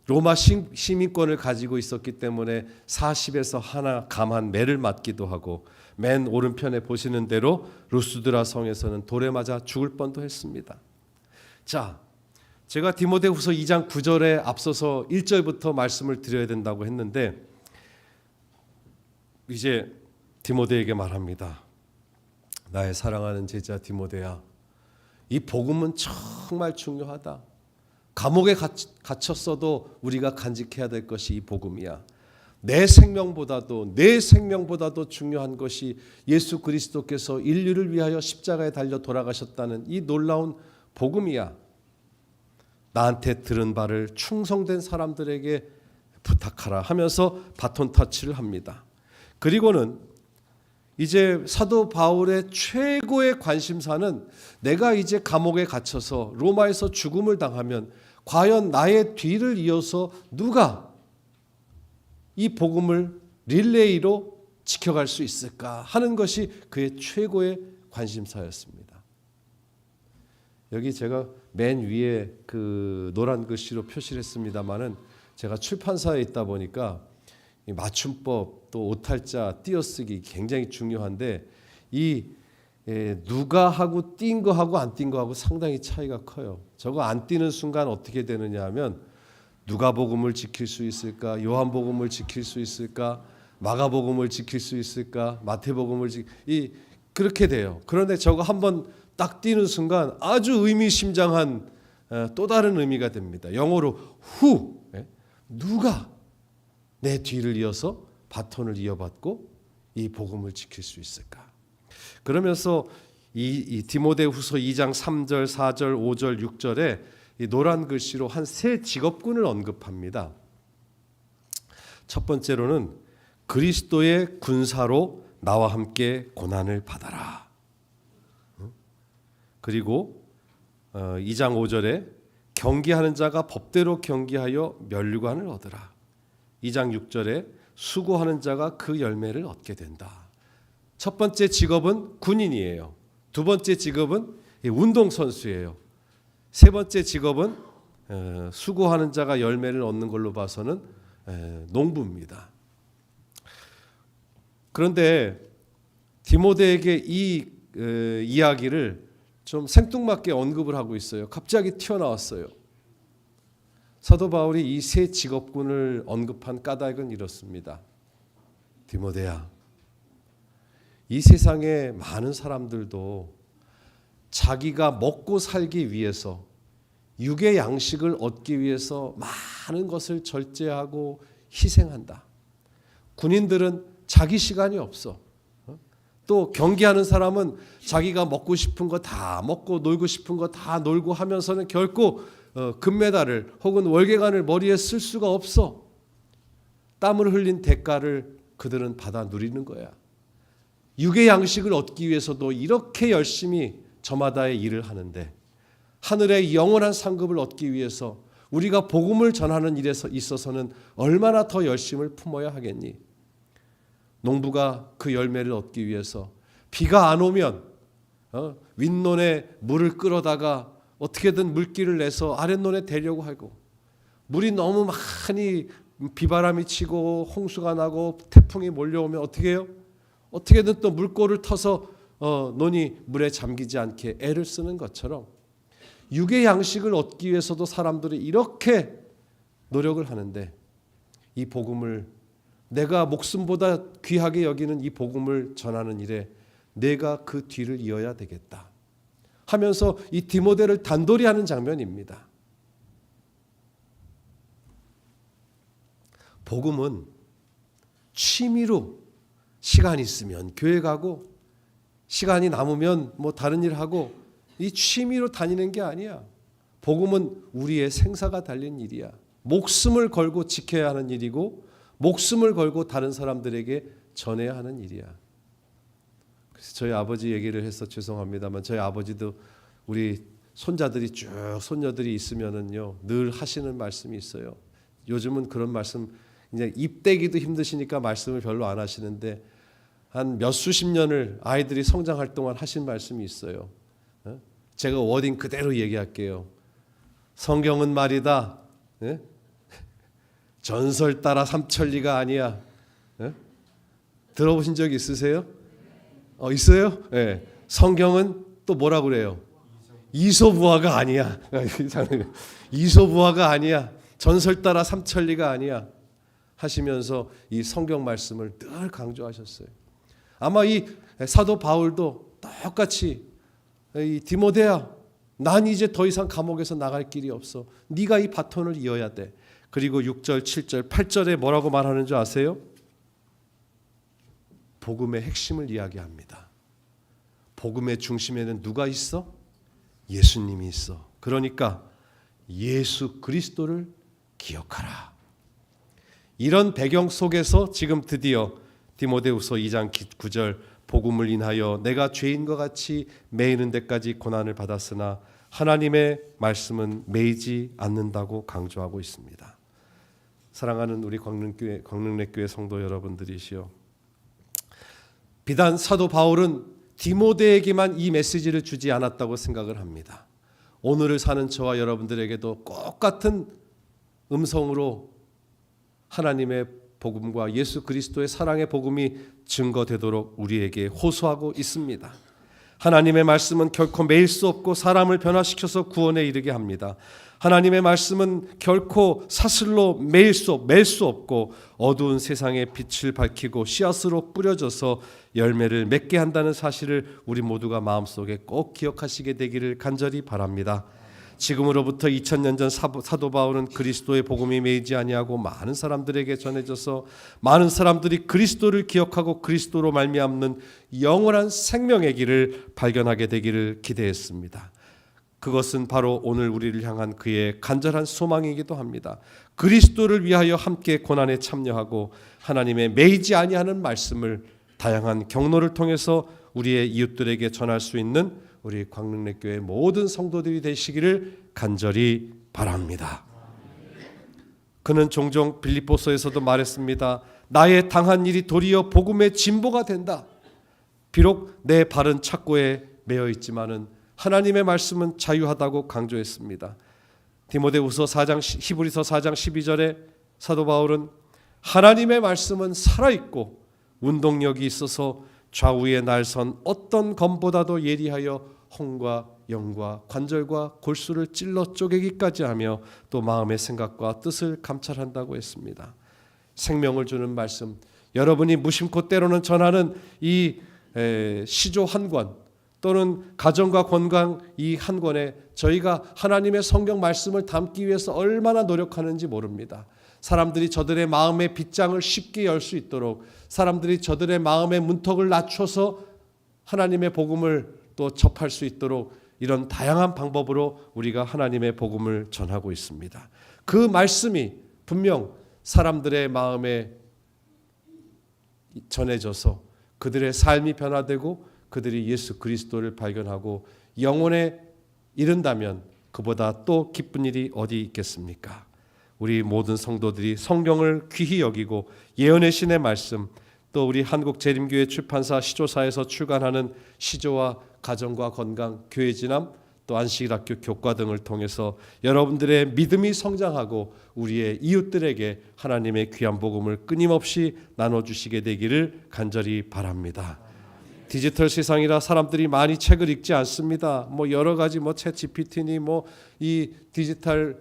로마 시민권을 가지고 있었기 때문에 40에서 하나 감한 매를 맞기도 하고 맨 오른편에 보시는 대로 루스드라 성에서는 돌에 맞아 죽을 뻔도 했습니다. 자, 제가 디모데후서 2장 9절에 앞서서 1절부터 말씀을 드려야 된다고 했는데 이제 디모데에게 말합니다. 나의 사랑하는 제자 디모데야, 이 복음은 정말 중요하다. 감옥에 갇혔어도 우리가 간직해야 될 것이 이 복음이야. 내 생명보다도 중요한 것이 예수 그리스도께서 인류를 위하여 십자가에 달려 돌아가셨다는 이 놀라운 복음이야. 나한테 들은 바를 충성된 사람들에게 부탁하라 하면서 바톤 터치를 합니다. 그리고는 이제 사도 바울의 최고의 관심사는 내가 이제 감옥에 갇혀서 로마에서 죽음을 당하면 과연 나의 뒤를 이어서 누가 이 복음을 릴레이로 지켜갈 수 있을까 하는 것이 그의 최고의 관심사였습니다. 여기 제가 맨 위에 그 노란 글씨로 표시를 했습니다마는 제가 출판사에 있다 보니까 이 맞춤법 또 오탈자 띄어쓰기 굉장히 중요한데 이 누가 하고 띈 거하고 안 띈 거하고 상당히 차이가 커요. 저거 안 띄는 순간 어떻게 되느냐 하면 누가복음을 지킬 수 있을까? 요한복음을 지킬 수 있을까? 마가복음을 지킬 수 있을까? 마태복음을 그렇게 돼요. 그런데 저거 한번 딱 띄는 순간 아주 의미심장한 또 다른 의미가 됩니다. 영어로 who, 누가 내 뒤를 이어서 바톤을 이어받고 이 복음을 지킬 수 있을까? 그러면서 이 디모데후서 2장 3절, 4절, 5절, 6절에 이 노란 글씨로 한 세 직업군을 언급합니다. 첫 번째로는 그리스도의 군사로 나와 함께 고난을 받아라. 그리고 2장 5절에 경기하는 자가 법대로 경기하여 면류관을 얻으라. 2장 6절에 수고하는 자가 그 열매를 얻게 된다. 첫 번째 직업은 군인이에요. 두 번째 직업은 운동선수예요. 세 번째 직업은 수고하는 자가 열매를 얻는 걸로 봐서는 농부입니다. 그런데 디모데에게 이 이야기를 좀 생뚱맞게 언급을 하고 있어요. 갑자기 튀어나왔어요. 사도 바울이 이 세 직업군을 언급한 까닭은 이렇습니다. 디모데야, 이 세상에 많은 사람들도 자기가 먹고 살기 위해서, 육의 양식을 얻기 위해서 많은 것을 절제하고 희생한다. 군인들은 자기 시간이 없어. 또 경기하는 사람은 자기가 먹고 싶은 거 다 먹고 놀고 싶은 거 다 놀고 하면서는 결코 금메달을 혹은 월계관을 머리에 쓸 수가 없어. 땀을 흘린 대가를 그들은 받아 누리는 거야. 육의 양식을 얻기 위해서도 이렇게 열심히 저마다의 일을 하는데, 하늘의 영원한 상급을 얻기 위해서 우리가 복음을 전하는 일에 있어서는 얼마나 더 열심을 품어야 하겠니? 농부가 그 열매를 얻기 위해서 비가 안 오면 윗논에 물을 끌어다가 어떻게든 물기를 내서 아랫논에 대려고 하고, 물이 너무 많이 비바람이 치고 홍수가 나고 태풍이 몰려오면 어떻게 해요? 어떻게든 또 물꼬를 터서 논이 물에 잠기지 않게 애를 쓰는 것처럼 육의 양식을 얻기 위해서도 사람들이 이렇게 노력을 하는데, 이 복음을, 내가 목숨보다 귀하게 여기는 이 복음을 전하는 일에 내가 그 뒤를 이어야 되겠다 하면서 이 디모데를 단도리 하는 장면입니다. 복음은 취미로 시간이 있으면 교회 가고 시간이 남으면 뭐 다른 일 하고, 이 취미로 다니는 게 아니야. 복음은 우리의 생사가 달린 일이야. 목숨을 걸고 지켜야 하는 일이고, 목숨을 걸고 다른 사람들에게 전해야 하는 일이야. 그래서 저희 아버지 얘기를 해서 죄송합니다만, 저희 아버지도 우리 손자들이 쭉 손녀들이 있으면은요 늘 하시는 말씀이 있어요. 요즘은 그런 말씀 이제 입대기도 힘드시니까 말씀을 별로 안 하시는데, 한 몇 수십 년을 아이들이 성장할 동안 하신 말씀이 있어요. 제가 워딩 그대로 얘기할게요. 성경은 말이다, 전설 따라 삼천리가 아니야. 들어보신 적 있으세요? 있어요? 네. 성경은 또 뭐라 그래요? 이소부화가 아니야. 이소부화가 아니야. 전설 따라 삼천리가 아니야 하시면서 이 성경 말씀을 늘 강조하셨어요. 아마 이 사도 바울도 똑같이, 이 디모데야, 난 이제 더 이상 감옥에서 나갈 길이 없어. 네가 이 바톤을 이어야 돼. 그리고 6절, 7절, 8절에 뭐라고 말하는 줄 아세요? 복음의 핵심을 이야기합니다. 복음의 중심에는 누가 있어? 예수님이 있어. 그러니까 예수 그리스도를 기억하라. 이런 배경 속에서 지금 드디어 디모데후서 2장 9절, 복음을 인하여 내가 죄인과 같이 매이는 데까지 고난을 받았으나 하나님의 말씀은 매이지 않는다고 강조하고 있습니다. 사랑하는 우리 광릉내교회 성도 여러분들이시여, 비단 사도 바울은 디모데에게만 이 메시지를 주지 않았다고 생각을 합니다. 오늘을 사는 저와 여러분들에게도 똑같은 음성으로 하나님의 복음과 예수 그리스도의 사랑의 복음이 증거되도록 우리에게 호소하고 있습니다. 하나님의 말씀은 결코 매일 수 없고 사람을 변화시켜서 구원에 이르게 합니다. 하나님의 말씀은 결코 사슬로 맬 수 없고 어두운 세상에 빛을 밝히고 씨앗으로 뿌려져서 열매를 맺게 한다는 사실을 우리 모두가 마음속에 꼭 기억하시게 되기를 간절히 바랍니다. 지금으로부터 2000년 전 사도 바울은 그리스도의 복음이 매이지 아니하고 많은 사람들에게 전해져서 많은 사람들이 그리스도를 기억하고 그리스도로 말미암는 영원한 생명의 길을 발견하게 되기를 기대했습니다. 그것은 바로 오늘 우리를 향한 그의 간절한 소망이기도 합니다. 그리스도를 위하여 함께 고난에 참여하고 하나님의 매이지 아니하는 말씀을 다양한 경로를 통해서 우리의 이웃들에게 전할 수 있는 우리 광릉내교회 모든 성도들이 되시기를 간절히 바랍니다. 그는 종종 빌립보서에서도 말했습니다. 나의 당한 일이 도리어 복음의 진보가 된다. 비록 내 발은 착고에 매여 있지만은 하나님의 말씀은 자유하다고 강조했습니다. 디모데후서 4장 히브리서 4장 12절에 사도 바울은 하나님의 말씀은 살아있고 운동력이 있어서 좌우에 날선 어떤 검보다도 예리하여 혼과 영과 관절과 골수를 찔러 쪼개기까지 하며 또 마음의 생각과 뜻을 감찰한다고 했습니다. 생명을 주는 말씀, 여러분이 무심코 때로는 전하는 이 시조 한 권 또는 가정과 건강 이 한 권에 저희가 하나님의 성경 말씀을 담기 위해서 얼마나 노력하는지 모릅니다. 사람들이 저들의 마음의 빗장을 쉽게 열 수 있도록, 사람들이 저들의 마음의 문턱을 낮춰서 하나님의 복음을 또 접할 수 있도록 이런 다양한 방법으로 우리가 하나님의 복음을 전하고 있습니다. 그 말씀이 분명 사람들의 마음에 전해져서 그들의 삶이 변화되고 그들이 예수 그리스도를 발견하고 영혼에 이른다면 그보다 또 기쁜 일이 어디 있겠습니까? 우리 모든 성도들이 성경을 귀히 여기고 예언의 신의 말씀, 또 우리 한국재림교회 출판사 시조사에서 출간하는 시조와 가정과 건강, 교회 진함, 또 안식일학교 교과 등을 통해서 여러분들의 믿음이 성장하고 우리의 이웃들에게 하나님의 귀한 복음을 끊임없이 나눠주시게 되기를 간절히 바랍니다. 디지털 세상이라 사람들이 많이 책을 읽지 않습니다. 여러 가지 챗 GPT니 이 디지털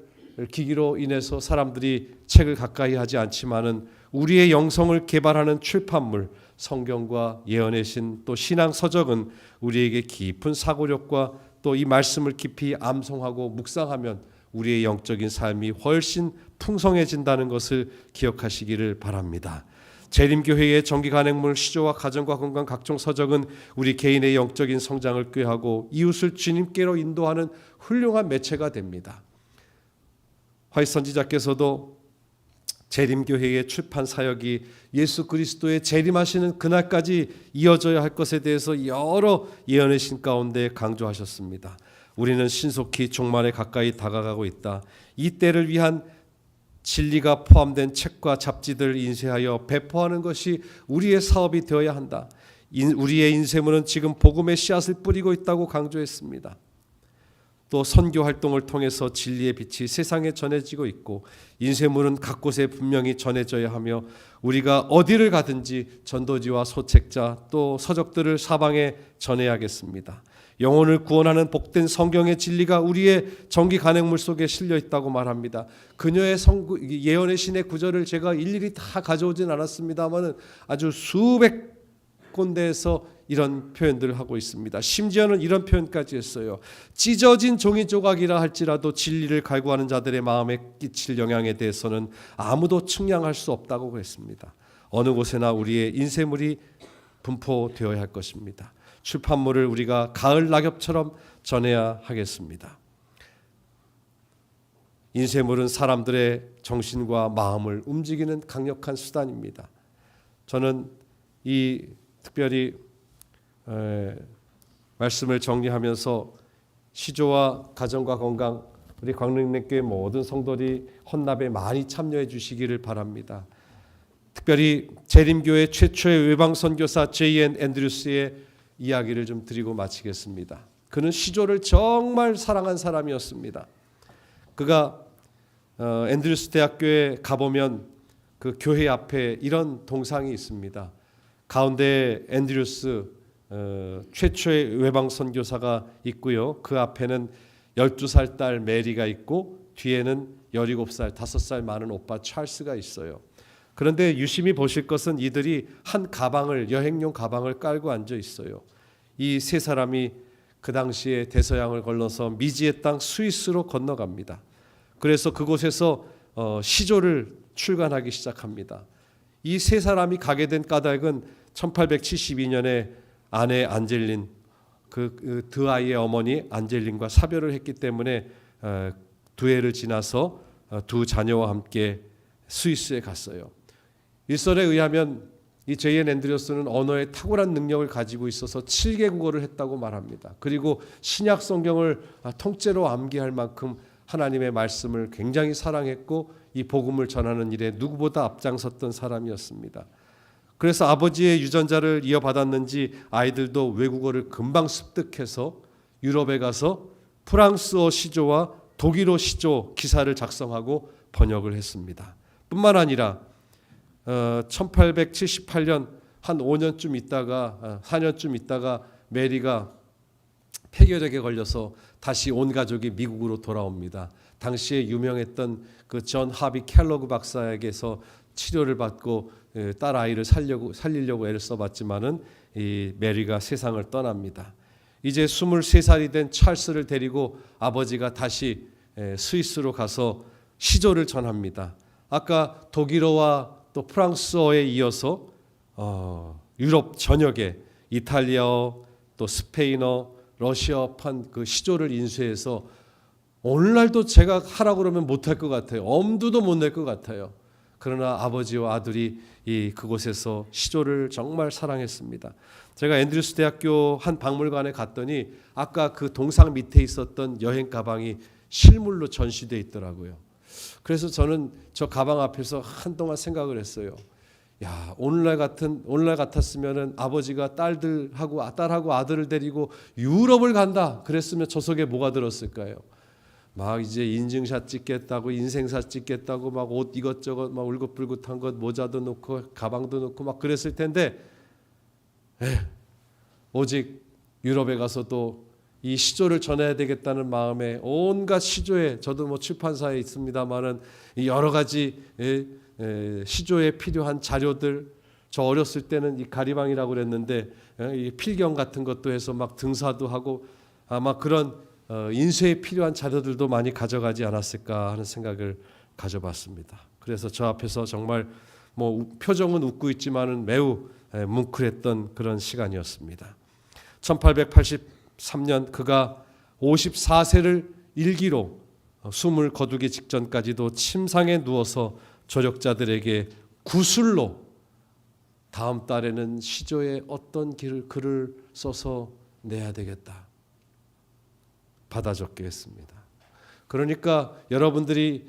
기기로 인해서 사람들이 책을 가까이 하지 않지만은 우리의 영성을 개발하는 출판물, 성경과 예언의 신, 또 신앙 서적은 우리에게 깊은 사고력과 또 이 말씀을 깊이 암송하고 묵상하면 우리의 영적인 삶이 훨씬 풍성해진다는 것을 기억하시기를 바랍니다. 재림교회의 정기 간행물 시조와 가정과 건강 각종 서적은 우리 개인의 영적인 성장을 꾀하고 이웃을 주님께로 인도하는 훌륭한 매체가 됩니다. 화이트 선지자께서도 재림교회의 출판 사역이 예수 그리스도의 재림하시는 그날까지 이어져야 할 것에 대해서 여러 예언의 신 가운데 강조하셨습니다. 우리는 신속히 종말에 가까이 다가가고 있다. 이 때를 위한 진리가 포함된 책과 잡지들을 인쇄하여 배포하는 것이 우리의 사업이 되어야 한다. 우리의 인쇄물은 지금 복음의 씨앗을 뿌리고 있다고 강조했습니다. 또 선교 활동을 통해서 진리의 빛이 세상에 전해지고 있고 인쇄물은 각 곳에 분명히 전해져야 하며 우리가 어디를 가든지 전도지와 소책자 또 서적들을 사방에 전해야겠습니다. 영혼을 구원하는 복된 성경의 진리가 우리의 정기 간행물 속에 실려 있다고 말합니다. 그녀의 예언의 신의 구절을 제가 일일이 다 가져오진 않았습니다만 아주 수백 군데에서 이런 표현들을 하고 있습니다. 심지어는 이런 표현까지 했어요. 찢어진 종이 조각이라 할지라도 진리를 갈구하는 자들의 마음에 끼칠 영향에 대해서는 아무도 측량할 수 없다고 했습니다. 어느 곳에나 우리의 인쇄물이 분포되어야 할 것입니다. 출판물을 우리가 가을 낙엽처럼 전해야 하겠습니다. 인쇄물은 사람들의 정신과 마음을 움직이는 강력한 수단입니다. 저는 이 특별히 말씀을 정리하면서 시조와 가정과 건강 우리 광릉교회 모든 성도들이 헌납에 많이 참여해 주시기를 바랍니다. 특별히 재림교회 최초의 외방 선교사 J.N. 앤드류스의 이야기를 좀 드리고 마치겠습니다. 그는 시조를 정말 사랑한 사람이었습니다. 그가 앤드류스 대학교에 가보면 그 교회 앞에 이런 동상이 있습니다. 가운데 앤드류스 최초의 외방 선교사가 있고요. 그 앞에는 12살 딸 메리가 있고 뒤에는 17살, 5살 많은 오빠 찰스가 있어요. 그런데 유심히 보실 것은 이들이 한 가방을 여행용 가방을 깔고 앉아 있어요. 이 세 사람이 그 당시에 대서양을 건너서 미지의 땅 스위스로 건너갑니다. 그래서 그곳에서 시조를 출간하기 시작합니다. 이 세 사람이 가게 된 까닭은 1872년에 아내 안젤린 그 두 아이의 어머니 안젤린과 사별을 했기 때문에 두 해를 지나서 두 자녀와 함께 스위스에 갔어요. 일설에 의하면 이 J.N. 앤드류스는 언어에 탁월한 능력을 가지고 있어서 7개 국어를 했다고 말합니다. 그리고 신약 성경을 통째로 암기할 만큼 하나님의 말씀을 굉장히 사랑했고 이 복음을 전하는 일에 누구보다 앞장섰던 사람이었습니다. 그래서 아버지의 유전자를 이어받았는지 아이들도 외국어를 금방 습득해서 유럽에 가서 프랑스어 시조와 독일어 시조 기사를 작성하고 번역을 했습니다. 뿐만 아니라 1878년 한 5년쯤 있다가 4년쯤 있다가 메리가 폐결핵에 걸려서 다시 온 가족이 미국으로 돌아옵니다. 당시에 유명했던 그 존 하비 켈로그 박사에게서 치료를 받고 딸 아이를 살리려고 애를 써봤지만은 이 메리가 세상을 떠납니다. 이제 23살이 된 찰스를 데리고 아버지가 다시 스위스로 가서 시조를 전합니다. 아까 독일어와 또 프랑스어에 이어서 유럽 전역에 이탈리아어, 또 스페인어, 러시아어판 그 시조를 인쇄해서 오늘날도 제가 하라고 그러면 못할 것 같아요. 엄두도 못 낼 것 같아요. 그러나 아버지와 아들이 그곳에서 시조를 정말 사랑했습니다. 제가 앤드류스 대학교 한 박물관에 갔더니 아까 그 동상 밑에 있었던 여행 가방이 실물로 전시돼 있더라고요. 그래서 저는 저 가방 앞에서 한동안 생각을 했어요. 야, 오늘날 같았으면은 아버지가 딸하고 아들을 데리고 유럽을 간다. 그랬으면 저 속에 뭐가 들었을까요? 막 이제 인증샷 찍겠다고, 인생샷 찍겠다고, 막 옷 이것저것 막 울긋불긋한 것, 모자도 넣고 가방도 넣고 막 그랬을 텐데, 오직 유럽에 가서도 이 시조를 전해야 되겠다는 마음에 온갖 시조에, 저도 뭐 출판사에 있습니다만은 여러 가지 시조에 필요한 자료들, 저 어렸을 때는 이 가리방이라고 그랬는데 이 필경 같은 것도 해서 막 등사도 하고 아마 그런 인쇄에 필요한 자료들도 많이 가져가지 않았을까 하는 생각을 가져봤습니다. 그래서 저 앞에서 정말 뭐 표정은 웃고 있지만은 매우 뭉클했던 그런 시간이었습니다. 1883년 그가 54세를 일기로 숨을 거두기 직전까지도 침상에 누워서 조력자들에게 구술로 다음 달에는 시조에 어떤 글을 써서 내야 되겠다 받아 적게 했습니다. 그러니까 여러분들이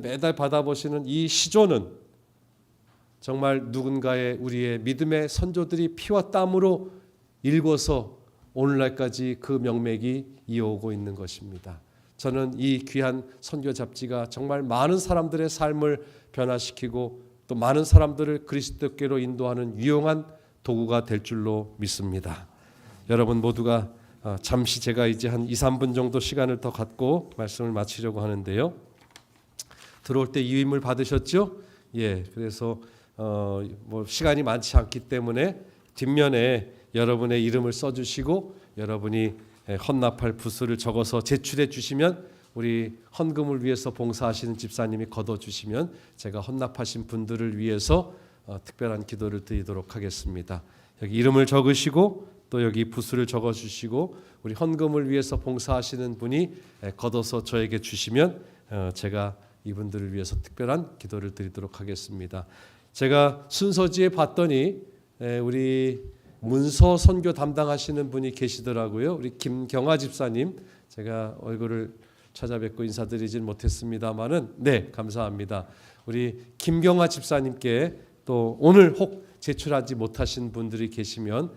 매달 받아보시는 이 시조는 정말 누군가의 우리의 믿음의 선조들이 피와 땀으로 읽어서 오늘날까지 그 명맥이 이어오고 있는 것입니다. 저는 이 귀한 선교 잡지가 정말 많은 사람들의 삶을 변화시키고 또 많은 사람들을 그리스도께로 인도하는 유용한 도구가 될 줄로 믿습니다. 여러분 모두가 잠시 제가 이제 한 2-3분 정도 시간을 더 갖고 말씀을 마치려고 하는데요. 들어올 때 유임을 받으셨죠? 예, 그래서 뭐 시간이 많지 않기 때문에 뒷면에 여러분의 이름을 써주시고 여러분이 헌납할 부수를 적어서 제출해 주시면 우리 헌금을 위해서 봉사하시는 집사님이 걷어주시면 제가 헌납하신 분들을 위해서 특별한 기도를 드리도록 하겠습니다. 여기 이름을 적으시고 또 여기 부수를 적어주시고 우리 헌금을 위해서 봉사하시는 분이 걷어서 저에게 주시면 제가 이분들을 위해서 특별한 기도를 드리도록 하겠습니다. 제가 순서지에 봤더니 우리 문서 선교 담당하시는 분이 계시더라고요. 우리 김경아 집사님, 제가 얼굴을 찾아뵙고 인사드리진 못했습니다만은 네, 감사합니다. 우리 김경아 집사님께 또 오늘 혹 제출하지 못하신 분들이 계시면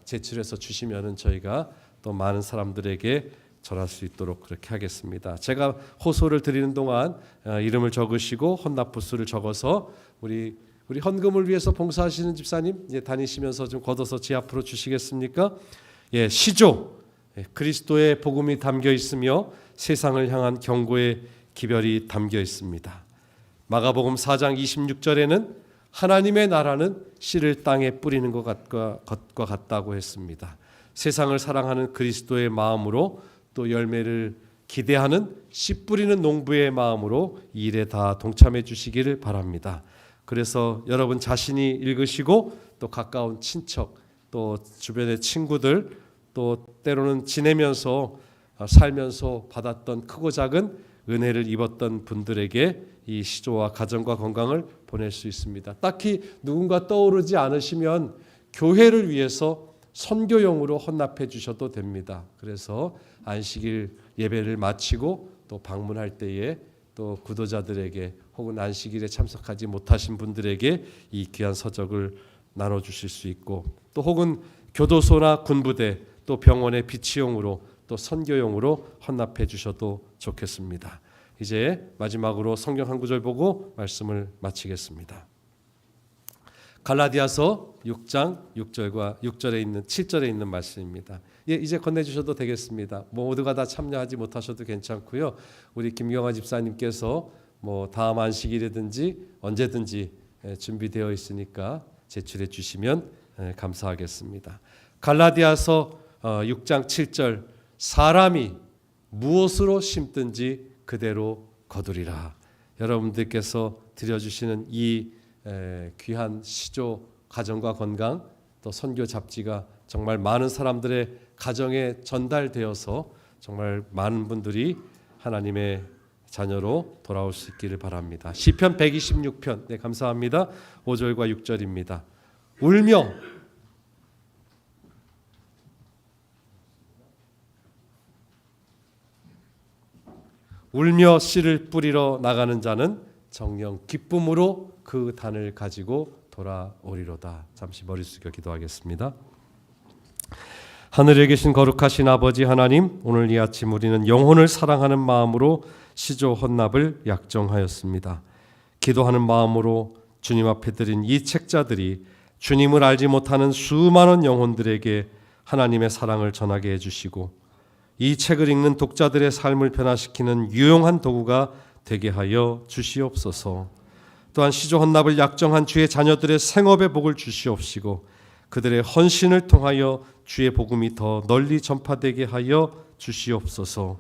제출해서 주시면은 저희가 또 많은 사람들에게 전할 수 있도록 그렇게 하겠습니다. 제가 호소를 드리는 동안 이름을 적으시고 헌납부수를 적어서 우리 헌금을 위해서 봉사하시는 집사님 다니시면서 좀 걷어서 제 앞으로 주시겠습니까? 예, 시조 그리스도의 복음이 담겨 있으며 세상을 향한 경고의 기별이 담겨 있습니다. 마가복음 4장 26절에는 하나님의 나라는 씨를 땅에 뿌리는 것과 같다고 했습니다. 세상을 사랑하는 그리스도의 마음으로 또 열매를 기대하는 씨 뿌리는 농부의 마음으로 이 일에 다 동참해 주시기를 바랍니다. 그래서 여러분 자신이 읽으시고 또 가까운 친척 또 주변의 친구들 또 때로는 지내면서 살면서 받았던 크고 작은 은혜를 입었던 분들에게 이 시조와 가정과 건강을 보낼 수 있습니다. 딱히 누군가 떠오르지 않으시면 교회를 위해서 선교용으로 헌납해 주셔도 됩니다. 그래서 안식일 예배를 마치고 또 방문할 때에 또 구도자들에게 혹은 안식일에 참석하지 못하신 분들에게 이 귀한 서적을 나눠주실 수 있고 또 혹은 교도소나 군부대 또 병원의 비치용으로 또 선교용으로 헌납해 주셔도 좋겠습니다. 이제 마지막으로 성경 한 구절 보고 말씀을 마치겠습니다. 갈라디아서 6장 6절과 6절에 있는 7절에 있는 말씀입니다. 예, 이제 건네주셔도 되겠습니다. 모두가 다 참여하지 못하셔도 괜찮고요. 우리 김경화 집사님께서 다음 안식일이든지 언제든지 준비되어 있으니까 제출해 주시면 감사하겠습니다. 갈라디아서 6장 7절 사람이 무엇으로 심든지 그대로 거두리라. 여러분들께서 드려주시는 이 귀한 시조 가정과 건강 또 선교 잡지가 정말 많은 사람들의 가정에 전달되어서 정말 많은 분들이 하나님의 자녀로 돌아올 수 있기를 바랍니다. 시편 126편 네 감사합니다. 5절과 6절입니다. 울며 씨를 뿌리러 나가는 자는 정녕 기쁨으로 그 단을 가지고 돌아오리로다. 잠시 머리 숙여 기도하겠습니다. 하늘에 계신 거룩하신 아버지 하나님, 오늘 이 아침 우리는 영혼을 사랑하는 마음으로 시조 헌납을 약정하였습니다. 기도하는 마음으로 주님 앞에 드린 이 책자들이 주님을 알지 못하는 수많은 영혼들에게 하나님의 사랑을 전하게 해주시고 이 책을 읽는 독자들의 삶을 변화시키는 유용한 도구가 되게 하여 주시옵소서. 또한 시조 헌납을 약정한 주의 자녀들의 생업의 복을 주시옵시고 그들의 헌신을 통하여 주의 복음이 더 널리 전파되게 하여 주시옵소서.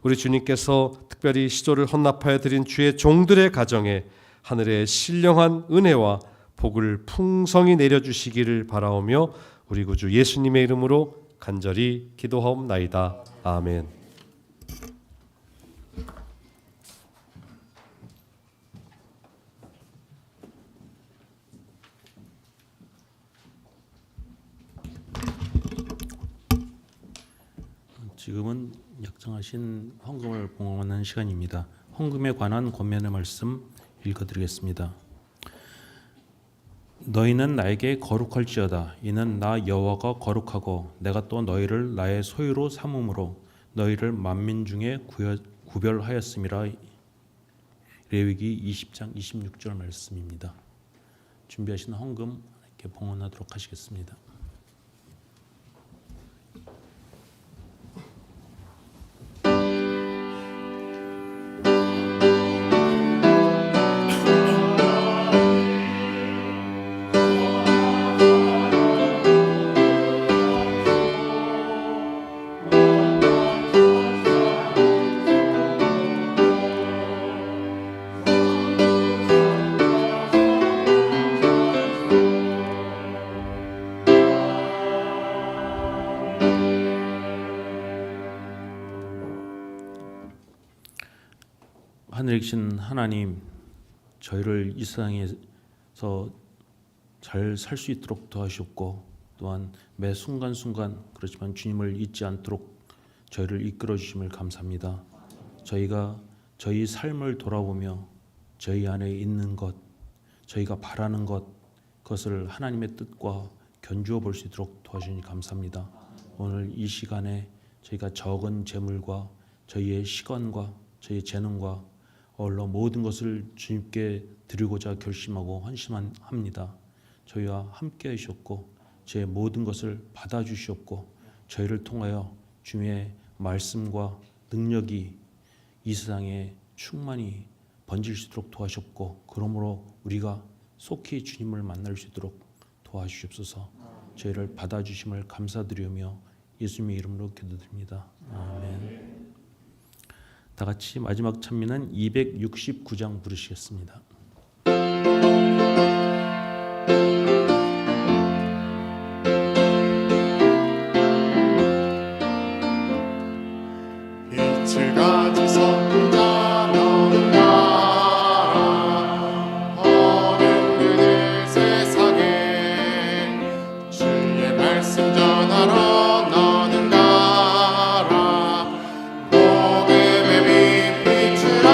우리 주님께서 특별히 시조를 헌납하여 드린 주의 종들의 가정에 하늘의 신령한 은혜와 복을 풍성히 내려주시기를 바라오며 우리 구주 예수님의 이름으로 간절히 기도하옵나이다. 아멘. 지금은 약정하신 헌금을 봉헌하는 시간입니다. 헌금에 관한 권면의 말씀 읽어드리겠습니다. 너희는 나에게 거룩할지어다. 이는 나 여호와가 거룩하고 내가 또 너희를 나의 소유로 삼음으로 너희를 만민 중에 구별하였음이라. 레위기 20장 26절 말씀입니다. 준비하신 헌금 이렇게 봉헌하도록 하시겠습니다. 하늘에 계신 하나님, 저희를 이 세상에서 잘 살 수 있도록 도와주셨고 또한 매 순간순간 그렇지만 주님을 잊지 않도록 저희를 이끌어 주심을 감사합니다. 저희가 저희 삶을 돌아보며 저희 안에 있는 것, 저희가 바라는 것, 그것을 하나님의 뜻과 견주어 볼 수 있도록 도와주니 감사합니다. 오늘 이 시간에 저희가 적은 재물과 저희의 시간과 저희의 재능과 어울러 모든 것을 주님께 드리고자 결심하고 헌신합니다. 저희와 함께 하셨고 제 모든 것을 받아주셨고 저희를 통하여 주님의 말씀과 능력이 이 세상에 충만히 번질 수 있도록 도와주셨고 그러므로 우리가 속히 주님을 만날 수 있도록 도와주시옵소서. 저희를 받아주심을 감사드리며 예수님의 이름으로 기도드립니다. 아멘. 다 같이 마지막 찬미는 269장 부르시겠습니다. 빛을 가진 선자 너는 가라 어른들 세상에 주의 말씀 전하러 너는 가라 복음의 빛 비추라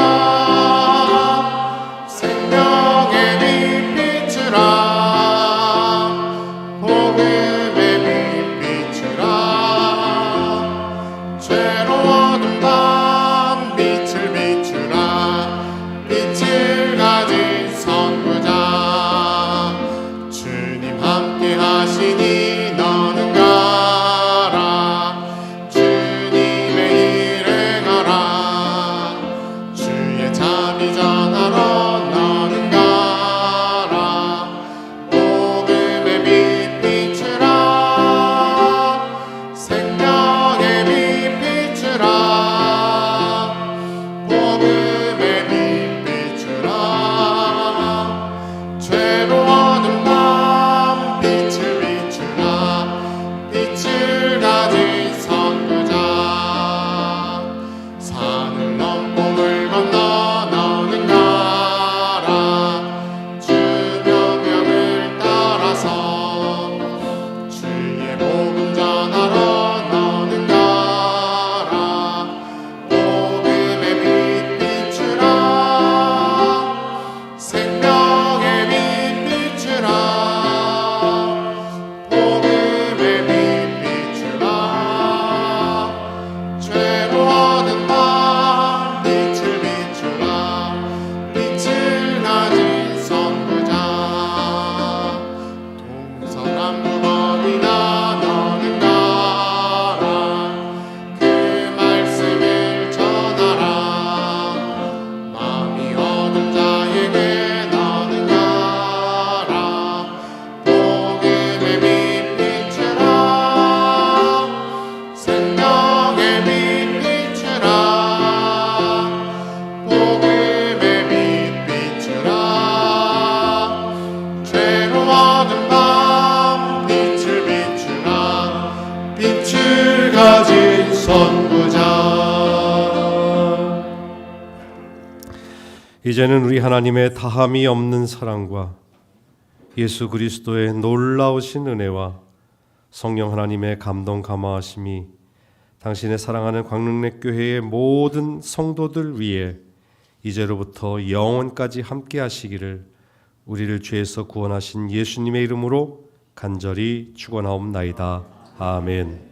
이제는 우리 하나님의 다함이 없는 사랑과 예수 그리스도의 놀라우신 은혜와 성령 하나님의 감동 감화하심이 당신의 사랑하는 광릉랩교회의 모든 성도들 위에 이제로부터 영원까지 함께 하시기를 우리를 죄에서 구원하신 예수님의 이름으로 간절히 축원하옵나이다. 아멘.